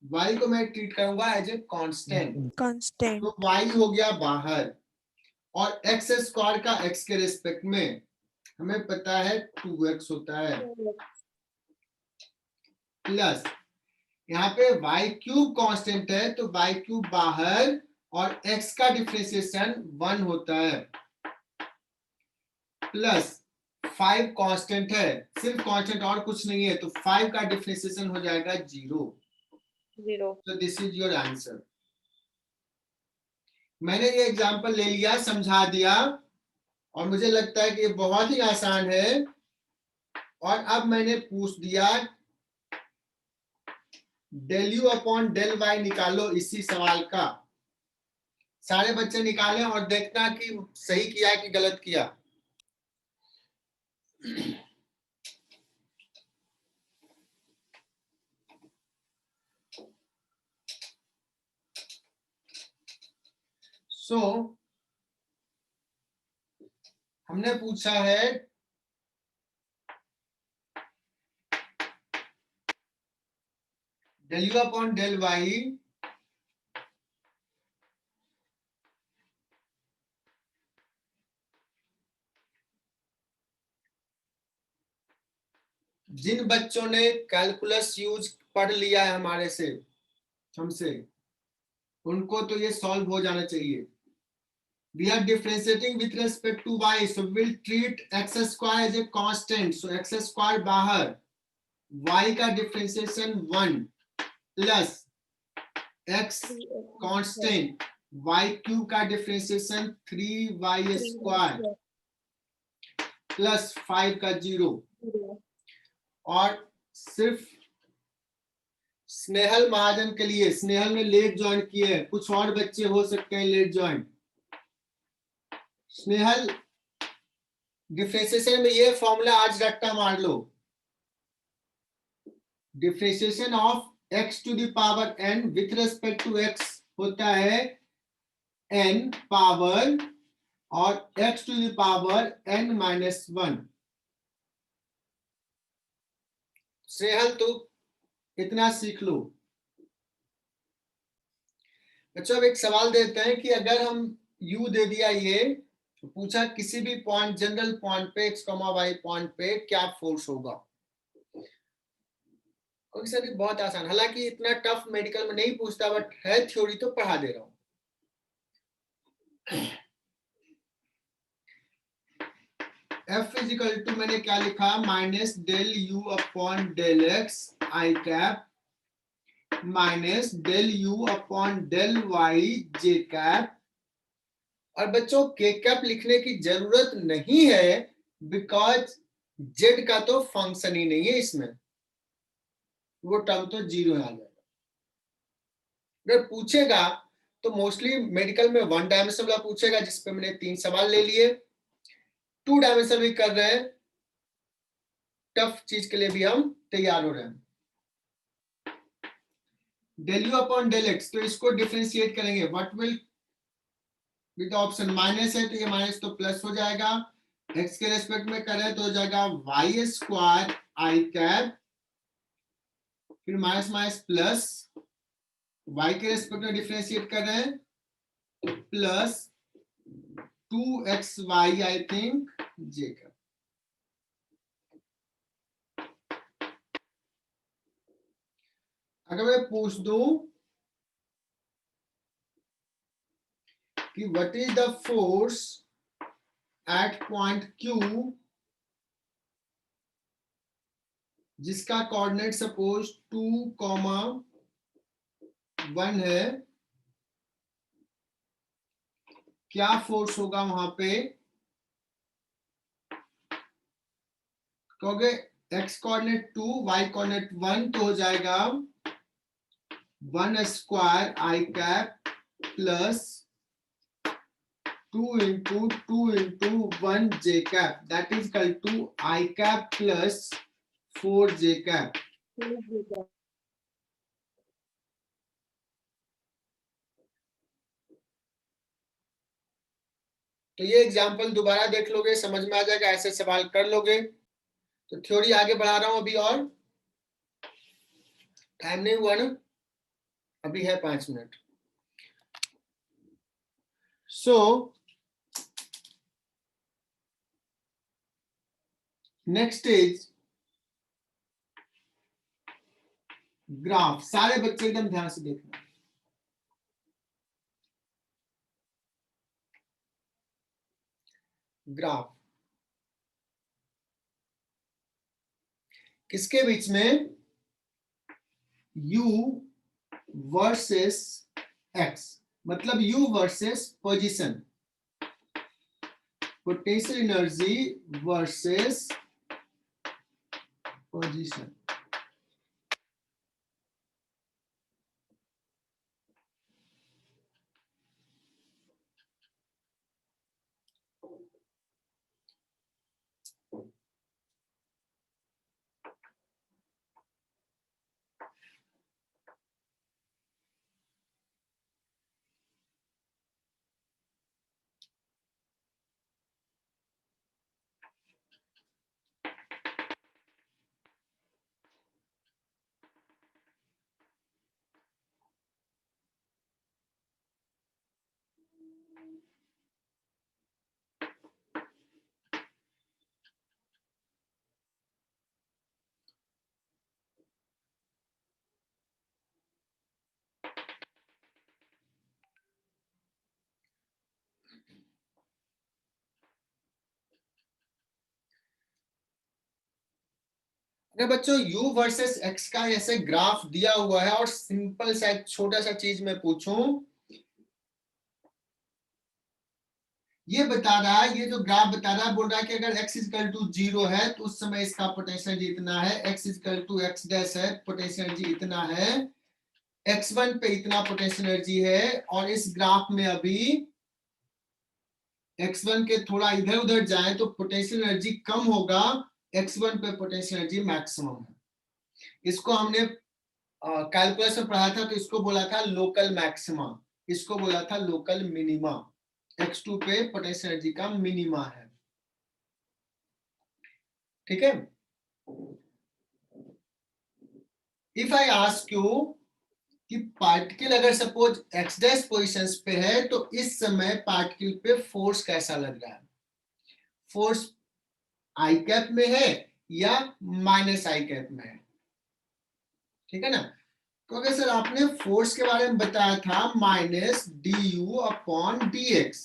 y को मैं ट्रीट करूंगा एज ए कांस्टेंट, कांस्टेंट। तो y हो गया बाहर, और x स्क्वायर का x के रिस्पेक्ट में हमें पता है 2x होता है, प्लस यहाँ पे y क्यूब कांस्टेंट है तो y क्यूब बाहर और x का डिफरेंशिएशन 1 होता है, प्लस 5 कांस्टेंट है, सिर्फ कांस्टेंट और कुछ नहीं है, तो 5 का डिफरेंशिएशन हो जाएगा 0। तो दिस इज योर आंसर। मैंने ये एग्जांपल ले लिया, समझा दिया, और मुझे लगता है कि ये बहुत ही आसान है। और अब मैंने पूछ दिया del you upon del Y निकालो इसी सवाल का। सारे बच्चे निकालें और देखना कि सही किया कि गलत किया। सो हमने पूछा है del you upon del y जिन बच्चों ने कैलकुलस यूज पढ़ लिया है हमारे से, हमसे, उनको तो ये सॉल्व हो जाना चाहिए। We are differentiating with respect to y, so we will treat x square as a constant. So x square बाहर, y का differentiation 1 plus x constant, y cube का differentiation 3y square plus 5 का 0। और सिर्फ स्नेहल महाजन के लिए, स्नेहल ने लेट ज्वाइन किए हैं, कुछ और बच्चे हो सकते हैं लेट ज्वाइन। स्नेहल, डिफरेंशिएशन में ये फॉर्मूला आज रट्टा मार लो। Differentiation of x to the power n with respect to x होता है n पावर और x to the power n minus 1। Snehal तो इतना सीख लो। बच्चों अब एक सवाल देते हैं कि अगर हम u दे दिया ये, तो पूछा किसी भी पॉइंट, जनरल पॉइंट पे x, y पॉइंट पे क्या फोर्स होगा। सर बहुत आसान, हालांकि इतना टफ मेडिकल में नहीं पूछता, बट है थ्योरी तो पढ़ा दे रहा हूं। F इजिकल टू मैंने क्या लिखा, minus del you upon del X I cap minus del you upon del Y J cap. और बच्चों के कैप लिखने की जरूरत नहीं है, बिकॉज जेड का तो फंक्शन ही नहीं है इसमें, वो टर्म तो 0 आ जाएगा। अगर पूछेगा तो मोस्टली मेडिकल में 1 डायमेंशन वाला पूछेगा, जिसपे मैंने 3 सवाल ले लिए। 2 डायमेंशन भी कर रहे हैं, टफ चीज के लिए भी हम तैयार हो रहे हैं। Del you upon del X, तो इसको डिफरेंशिएट करेंगे, what will with option minus है तो ये माइनस तो प्लस हो जाएगा, एक्स के रेस्पेक्ट में करें तो हो जाएगा वाई स्क्वायर आई कैप, फिर माइनस माइनस प्लस, y के रेस्पेक्ट में डिफरेंशिएट कर रहे हैं तो plus 2xy I think j का। अगर मैं पूछ दूं कि what is the force at point Q जिसका कोऑर्डिनेट सपोज 2,1 है, क्या फोर्स होगा वहां पे, कहोगे x कोऑर्डिनेट 2, y कोऑर्डिनेट 1, तो हो जाएगा 1 square I cap plus 2 into 2 into 1 j cap, that is equal to I cap plus 4 j cap. तो ये एग्जांपल दोबारा देख लोगे, समझ में आ जाएगा, ऐसे सवाल कर लोगे। तो थ्योरी आगे बढ़ा रहा हूं अभी, और टाइम नहीं हुआ ना। अभी है 5 minute. So next is graph. सारे बच्चे एकदम ध्यान से देखना। ग्राफ किसके बीच में? u वर्सेस x, मतलब u versus position, potential energy versus position. अगर बच्चों u वर्सेस x का ऐसे ग्राफ दिया हुआ है और सिंपल सा छोटा सा चीज मैं पूछूं, ये बता रहा है, ये जो ग्राफ बता रहा है, बोल रहा है कि अगर x इक्वल टू 0 है तो उस समय इसका पोटेंशियल एनर्जी इतना है, x equal to x dash है, पोटेंशियल एनर्जी इतना है, x1 पे इतना पोटेंशियल एनर्जी है, और इस ग्राफ में अभी x1 के थोड़ा इधर उधर जाए तो पोटेंशियल एनर्जी कम होगा, x1 पे पोटेंशियल एनर्जी मैक्सिमम है। इसको हमने कैलकुलस में पढ़ा था, तो इसको बोला था लोकल मैक्सिमा, इसको बोला था लोकल मिनिमा। x2 पे पोटेंशियल एनर्जी का मिनिमा है, ठीक है। इफ आई आस्क यू कि पार्टिकल अगर सपोज x डैश पोजीशंस पे है तो इस समय पार्टिकल पे फोर्स कैसा लग रहा है? फोर्स आई कैप में है या माइनस आई कैप में है? ठीक है ना। तो अगर सर आपने फोर्स के बारे में बताया था माइनस du अपॉन dx,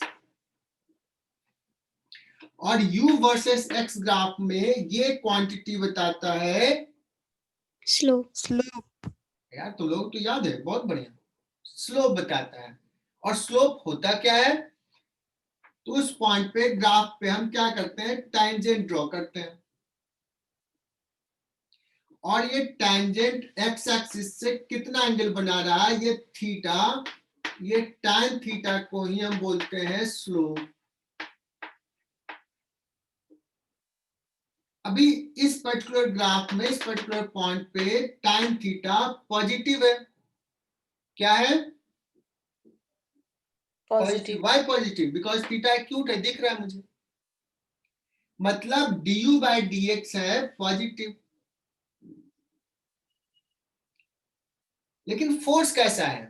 और u वर्सेस x ग्राफ में ये क्वांटिटी बताता है स्लोप। यार तो लोग तो याद है, बहुत बढ़िया। स्लोप बताता है, और स्लोप होता क्या है? तो उस पॉइंट पे ग्राफ पे हम क्या करते हैं? टैंजेंट ड्रॉ करते हैं, और ये टैंजेंट एक्स एक्सिस से कितना एंगल बना रहा है? ये थीटा, ये tan थीटा को ही हम बोलते हैं स्लोप। अभी इस पर्टिकुलर ग्राफ में, इस पर्टिकुलर पॉइंट पे tan थीटा पॉजिटिव है। क्या है? Positive. Why positive? Because theta acute है, दिख रहा है मुझे, मतलब du बाई dx है पॉजिटिव। लेकिन फोर्स कैसा है?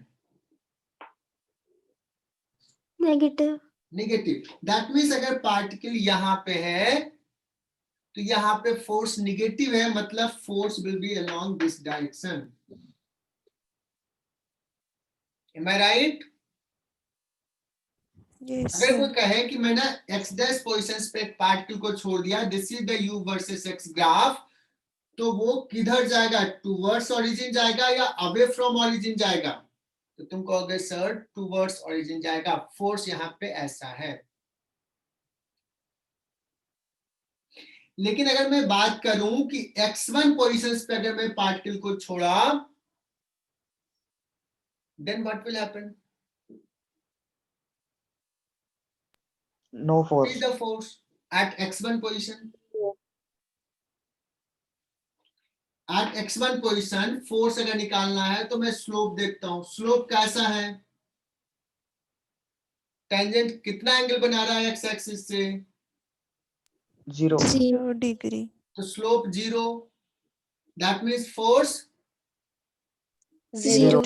नेगेटिव। नेगेटिव। दैट मीन्स अगर पार्टिकल यहां पे है तो यहाँ पे फोर्स निगेटिव है, मतलब force will be along this direction. Am I right? अगर कोई कहे कि मैंने एक्स डैश पोजीशंस पे एक पार्टिकल को छोड़ दिया, this is the you versus x graph, तो वो किधर जाएगा? टूवर्ड्स ओरिजिन जाएगा या अवे फ्रॉम ओरिजिन जाएगा? तो तुम कहोगे सर टूवर्ड्स ओरिजिन जाएगा। फोर्स यहाँ पे ऐसा है। लेकिन अगर मैं बात करूं कि x1 पोजीशंस पे अगर मैं पार्टिकल को छोड़ा, then what will happen? No What force. is the force at x1 position? At x1 position force अगर निकालना है तो मैं स्लोप देखता हूं। स्लोप कैसा है? टेंजेंट कितना एंगल बना रहा है x एक्सिस से? 0. 0 डिग्री। तो slope 0, that means force 0।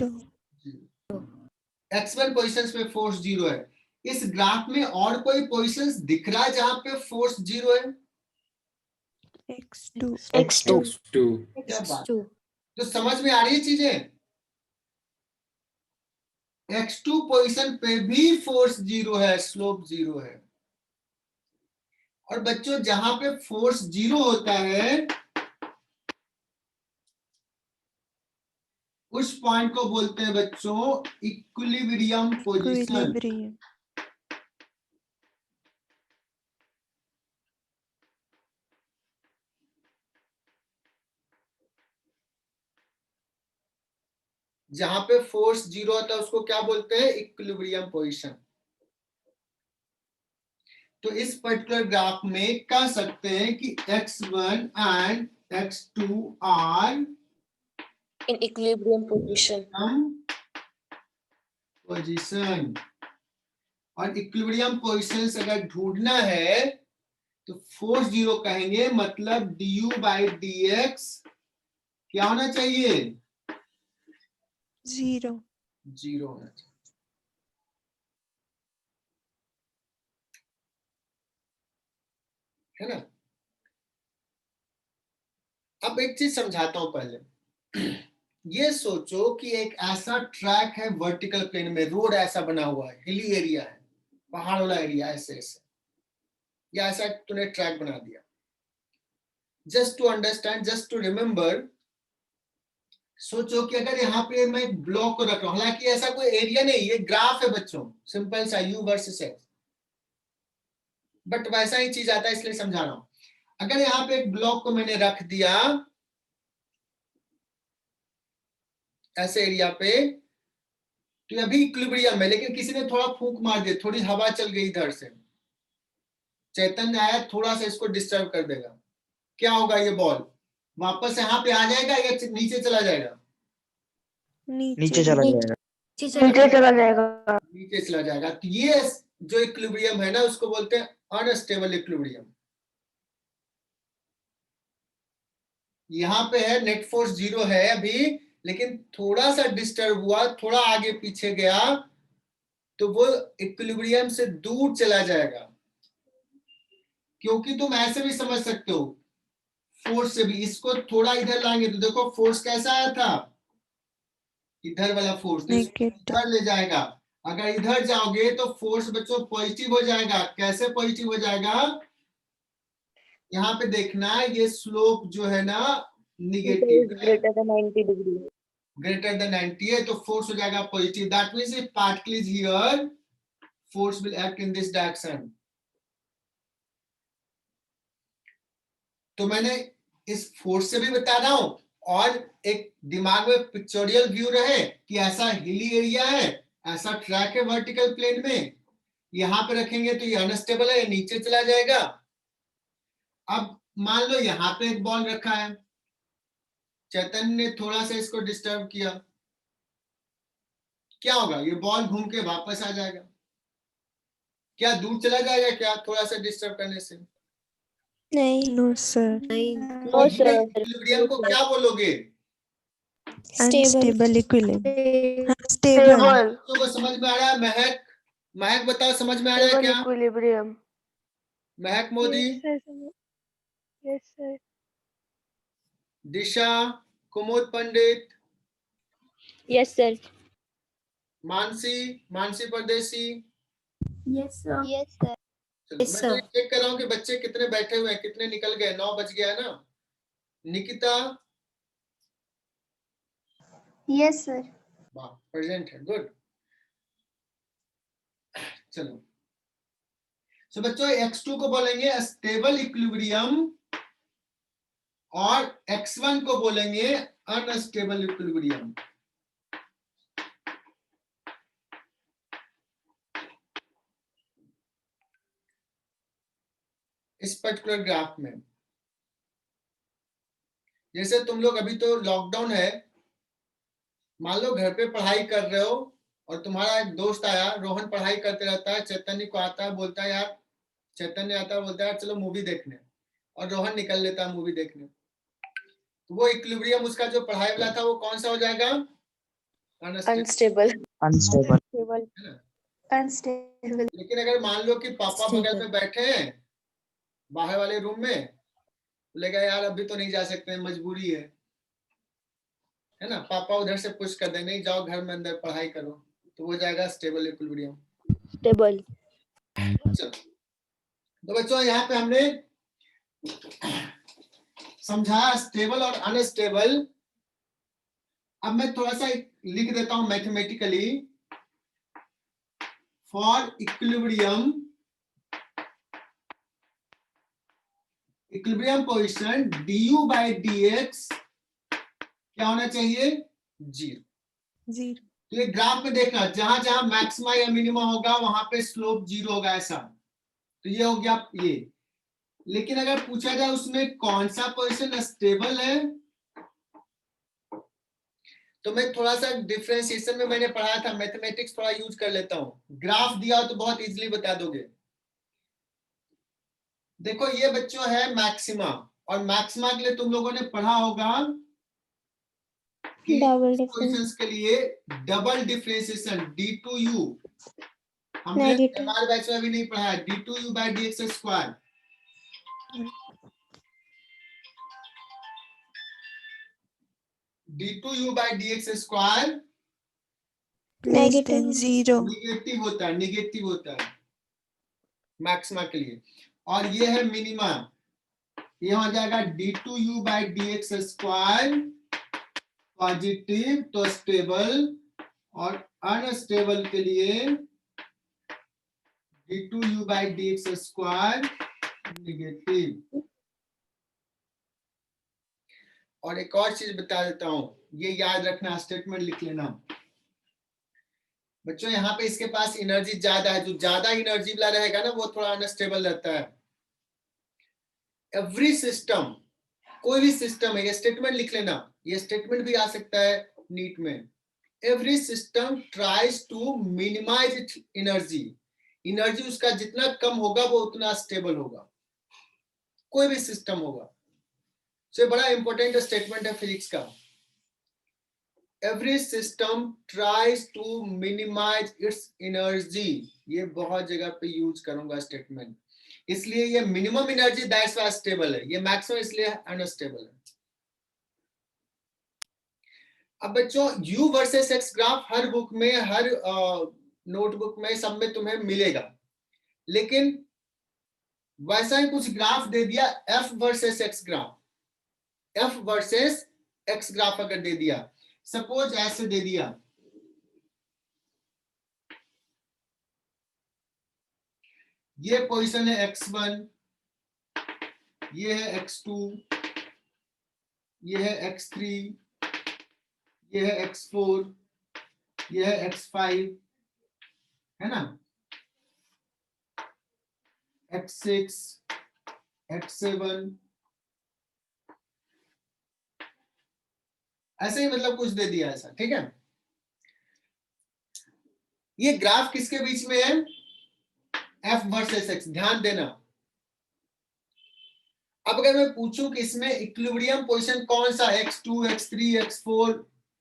x1 positions पे फोर्स 0 है। इस ग्राफ में और कोई पोजीशंस दिख रहा है जहां पे फोर्स 0 है? x2 x2 2 क्या बात, X2 तो समझ में आ रही है चीजें? x2 पोजीशन पे भी फोर्स 0 है, स्लोप 0 है। और बच्चों जहां पे फोर्स 0 होता है उस पॉइंट को बोलते हैं बच्चों इक्विलिब्रियम पोजीशन। equilibrium जहां पे फोर्स 0 होता है उसको क्या बोलते हैं? Equilibrium position. तो इस पर्टिकुलर ग्राफ में कह सकते हैं कि x1 and x2 are in equilibrium position. Position. और इक्विलिब्रियम पोजीशन अगर ढूंढना है तो फोर्स 0 कहेंगे, मतलब du बाई dx क्या होना चाहिए? 0 0 होना चाहिए। है ना? अब एक चीज समझाता हूं पहले। ये सोचो कि एक ऐसा ट्रैक है वर्टिकल प्लेन में, रोड ऐसा बना हुआ है, हिली एरिया है, पहाड़ वाला एरिया, ऐसे ऐसे, या ऐसा तूने ट्रैक बना दिया। Just to understand, just to remember, सोचो कि अगर यहाँ पे मैं एक ब्लॉक को रख रहा हूं, हालांकि ऐसा कोई एरिया नहीं, ये ग्राफ है बच्चों, सिंपल सा u वर्सेस x, बट वैसा ही चीज आता है इसलिए समझा रहा हूं। अगर यहाँ पे एक ब्लॉक को मैंने रख दिया ऐसे एरिया पे, तो अभी इक्विलिब्रियम है, लेकिन किसी ने थोड़ा फूंक मार दिया, थोड़ी हवा चल गई इधर से, चैतन्य आया, थोड़ा सा इसको डिस्टर्ब कर देगा, क्या होगा? ये बॉल वापस यहाँ पे आ जाएगा या नीचे चला जाएगा? नीचे चला जाएगा। नीचे चला जाएगा। नीचे चला जाएगा। तो ये जो इक्विलिब्रियम है ना, उसको बोलते हैं अनस्टेबल इक्विलिब्रियम। यहाँ पे है नेट फोर्स 0 है अभी, लेकिन थोड़ा सा डिस्टर्ब हुआ, थोड़ा आगे पीछे गया तो वो इक्विलिब्रियम से दूर चला जाएगा। क्योंकि तुम ऐसे भी समझ सकते हो, फोर्स से भी इसको थोड़ा इधर लाएंगे तो देखो फोर्स कैसा आया था, इधर वाला फोर्स, तो इसको negative इधर ले जाएगा। अगर इधर जाओगे तो फोर्स बच्चों पॉजिटिव हो जाएगा। कैसे पॉजिटिव हो जाएगा? यहाँ पे देखना, ये स्लोप जो है ना निगेटिव है, Greater than 90 degree. Greater than 90 है, तो फोर्स हो जाएगा positive. That means if particle is here, force will act in this direction. तो मैंने इस फोर्स से भी बता रहा हूं, और एक दिमाग में पिक्चोरियल व्यू रहे कि ऐसा हिली एरिया है, ऐसा ट्रैक है वर्टिकल प्लेन में, यहां पे रखेंगे तो ये अनस्टेबल है, ये नीचे चला जाएगा। अब मान लो यहाँ पे एक बॉल रखा है, चैतन्य ने थोड़ा सा इसको डिस्टर्ब किया, क्या होगा? ये बॉल घूम के वापस आ जाएगा। क्या दूर चला जाएगा क्या थोड़ा सा डिस्टर्ब करने से? no sir नहीं, तो ये इक्विलिब्रियम को क्या बोलोगे? unstable equilibrium stable तो समझ में आ रहा है? महक, महक बताओ, समझ में आ रहा है क्या? Equilibrium. महक मोदी, Yes sir. दिशा, कुमुद पंडित, Yes sir. मानसी, मानसी परदेसी। Yes sir. Yes sir. चलो Yes, मैं तो sir. चेक कर रहा हूँ कि बच्चे कितने बैठे हुए हैं, कितने निकल गए। 9 बज गया है ना। Nikita, Yes sir. वाह, प्रेजेंट है, गुड। चलो, सो बच्चों x2 को बोलेंगे स्टेबल इक्विलिब्रियम और x1 को बोलेंगे अनस्टेबल इक्विलिब्रियम। इस पर्टिकुलर ग्राफ में जैसे तुम लोग अभी तो लॉकडाउन है, मान लो घर पे पढ़ाई कर रहे हो और तुम्हारा एक दोस्त आया, रोहन पढ़ाई करते रहता है, चैतन्य को आता है, बोलता है यार, चैतन्य आता है, बोलता है यार चलो मूवी देखने, और रोहन निकल लेता है मूवी देखने। तो वो इक्विलिब्रियम उसका जो पढ़ाई वाला था वो कौन सा हो जाएगा? Unstable. अनस्टेबल। Unstable. लेकिन अगर मान लो कि पापा बगल Stable. में बैठे हैं बाहर वाले रूम में, बोलेगा यार अभी तो नहीं जा सकते, मजबूरी है ना, पापा उधर से पुश कर दे, नहीं जाओ घर में अंदर पढ़ाई करो, तो हो जाएगा स्टेबल इक्विलिब्रियम। Stable. तो बच्चों यहाँ पे हमने समझा स्टेबल और अनस्टेबल। अब मैं थोड़ा सा लिख देता हूं mathematically, for equilibrium position du by dx क्या होना चाहिए? 0। 0. तो ये ग्राफ में देखना, जहां जहां मैक्सिमा या मिनिमा होगा वहां पे स्लोप 0 होगा, ऐसा। तो ये हो गया ये। लेकिन अगर पूछा जाए उसमें कौन सा पोजीशन स्टेबल है, तो मैं थोड़ा सा डिफरेंशिएशन में मैंने पढ़ाया था, मैथमेटिक्स थोड़ा यूज कर लेता हूं। ग्राफ दिया हो तो बहुत इजीली बता दोगे। देखो ये बच्चों है मैक्सिमा, और मैक्सिमा के लिए तुम लोगों ने पढ़ा होगा कि पोजीशंस के लिए डबल डिफरेंशिएशन d2u, हमने हमारे बैच में भी नहीं पढ़ा है, d2u by dx square. d2u by dx square Less than 0. Negative होता है मैक्सिमा के लिए। और ये है मिनिमा, ये हो जाएगा d2u by dx square positive, तो स्टेबल, और अनस्टेबल के लिए d2u by dx square negative. और एक और चीज बता देता हूं, ये याद रखना, स्टेटमेंट लिख लेना बच्चों। यहाँ पे इसके पास एनर्जी ज्यादा है, जो ज्यादा एनर्जी वाला रहेगा ना वो थोड़ा अनस्टेबल रहता है। एवरी सिस्टम, कोई भी सिस्टम है, ये स्टेटमेंट लिख लेना, ये स्टेटमेंट भी आ सकता है नीट में। Every system tries to minimize its energy, energy उसका जितना कम होगा वो उतना स्टेबल होगा, कोई भी सिस्टम होगा। ये बड़ा इंपॉर्टेंट स्टेटमेंट है फिजिक्स का। Every system tries to minimize its energy, ये बहुत जगह पे यूज करूंगा स्टेटमेंट, इसलिए ये minimum energy that's why stable है, ये मैक्सिमम इसलिए अनस्टेबल है। अब बच्चों u वर्सेस x ग्राफ हर बुक में, हर नोटबुक में, सब में तुम्हें मिलेगा, लेकिन वैसा ही कुछ ग्राफ दे दिया f versus x graph, f versus x graph अगर दे दिया, सपोज ऐसे दे दिया, ये पोजीशन है x1, ये है x2, ये है x3, ये है x4, ये है x5, है ना, x6, x7, ऐसे ही मतलब कुछ दे दिया ऐसा, ठीक है। ये ग्राफ किसके बीच में है? f वर्सेस x, ध्यान देना। अब अगर मैं पूछूं कि इसमें इक्विलिब्रियम पोजीशन कौन सा, x2, x3, x4,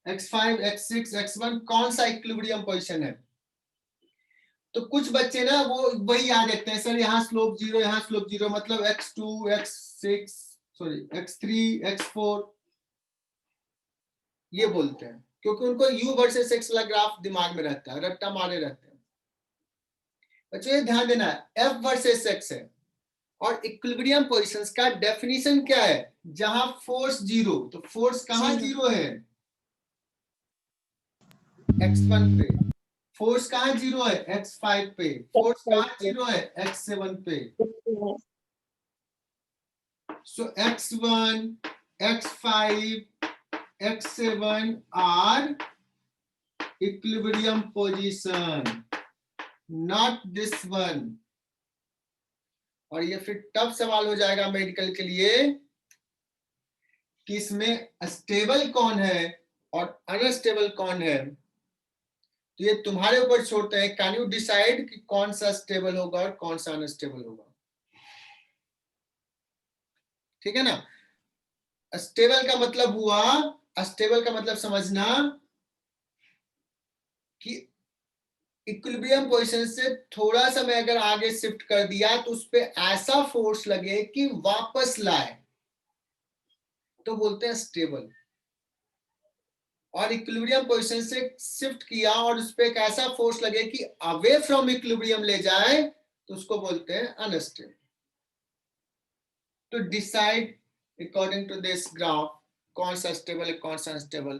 x5, x6, x1, कौन सा इक्विलिब्रियम पोजीशन है, तो कुछ बच्चे ना वो वही याद रखते हैं, सर यहाँ स्लोप 0, यहाँ स्लोप 0, मतलब x2, x6, sorry x3, x4, ये बोलते हैं, क्योंकि उनको u वर्सेस x वाला ग्राफ दिमाग में रहता है, रट्टा मारे रहते हैं। बच्चों ये ध्यान देना है, f वर्सेस x है, और इक्विलिब्रियम पोजीशंस का डेफिनेशन क्या है? जहां फोर्स 0, तो फोर्स कहां 0 है? x1 पे। फोर्स कहां 0 है? x5 पे। फोर्स कहां 0 है? x7 पे। सो x1, x5, x7 are equilibrium position, not this one। और ये फिर टफ सवाल हो जाएगा मेडिकल के लिए कि इसमें स्टेबल कौन है और अनस्टेबल कौन है, तो ये तुम्हारे ऊपर छोड़ते हैं, कैन यू डिसाइड कि कौन सा स्टेबल होगा और कौन सा अनस्टेबल होगा, ठीक है ना। स्टेबल का मतलब हुआ, स्टेबल का मतलब समझना कि इक्विलिब्रियम पोजीशन से थोड़ा सा मैं अगर आगे शिफ्ट कर दिया तो उस पे ऐसा फोर्स लगे कि वापस लाए, तो बोलते हैं स्टेबल। और इक्विलिब्रियम पोजीशन से शिफ्ट किया और उस पे एक ऐसा फोर्स लगे कि अवे फ्रॉम इक्विलिब्रियम ले जाए, तो उसको बोलते हैं अनस्टेबल। तो decide according to this graph कौन सा स्टेबल है कौन सा अनस्टेबल।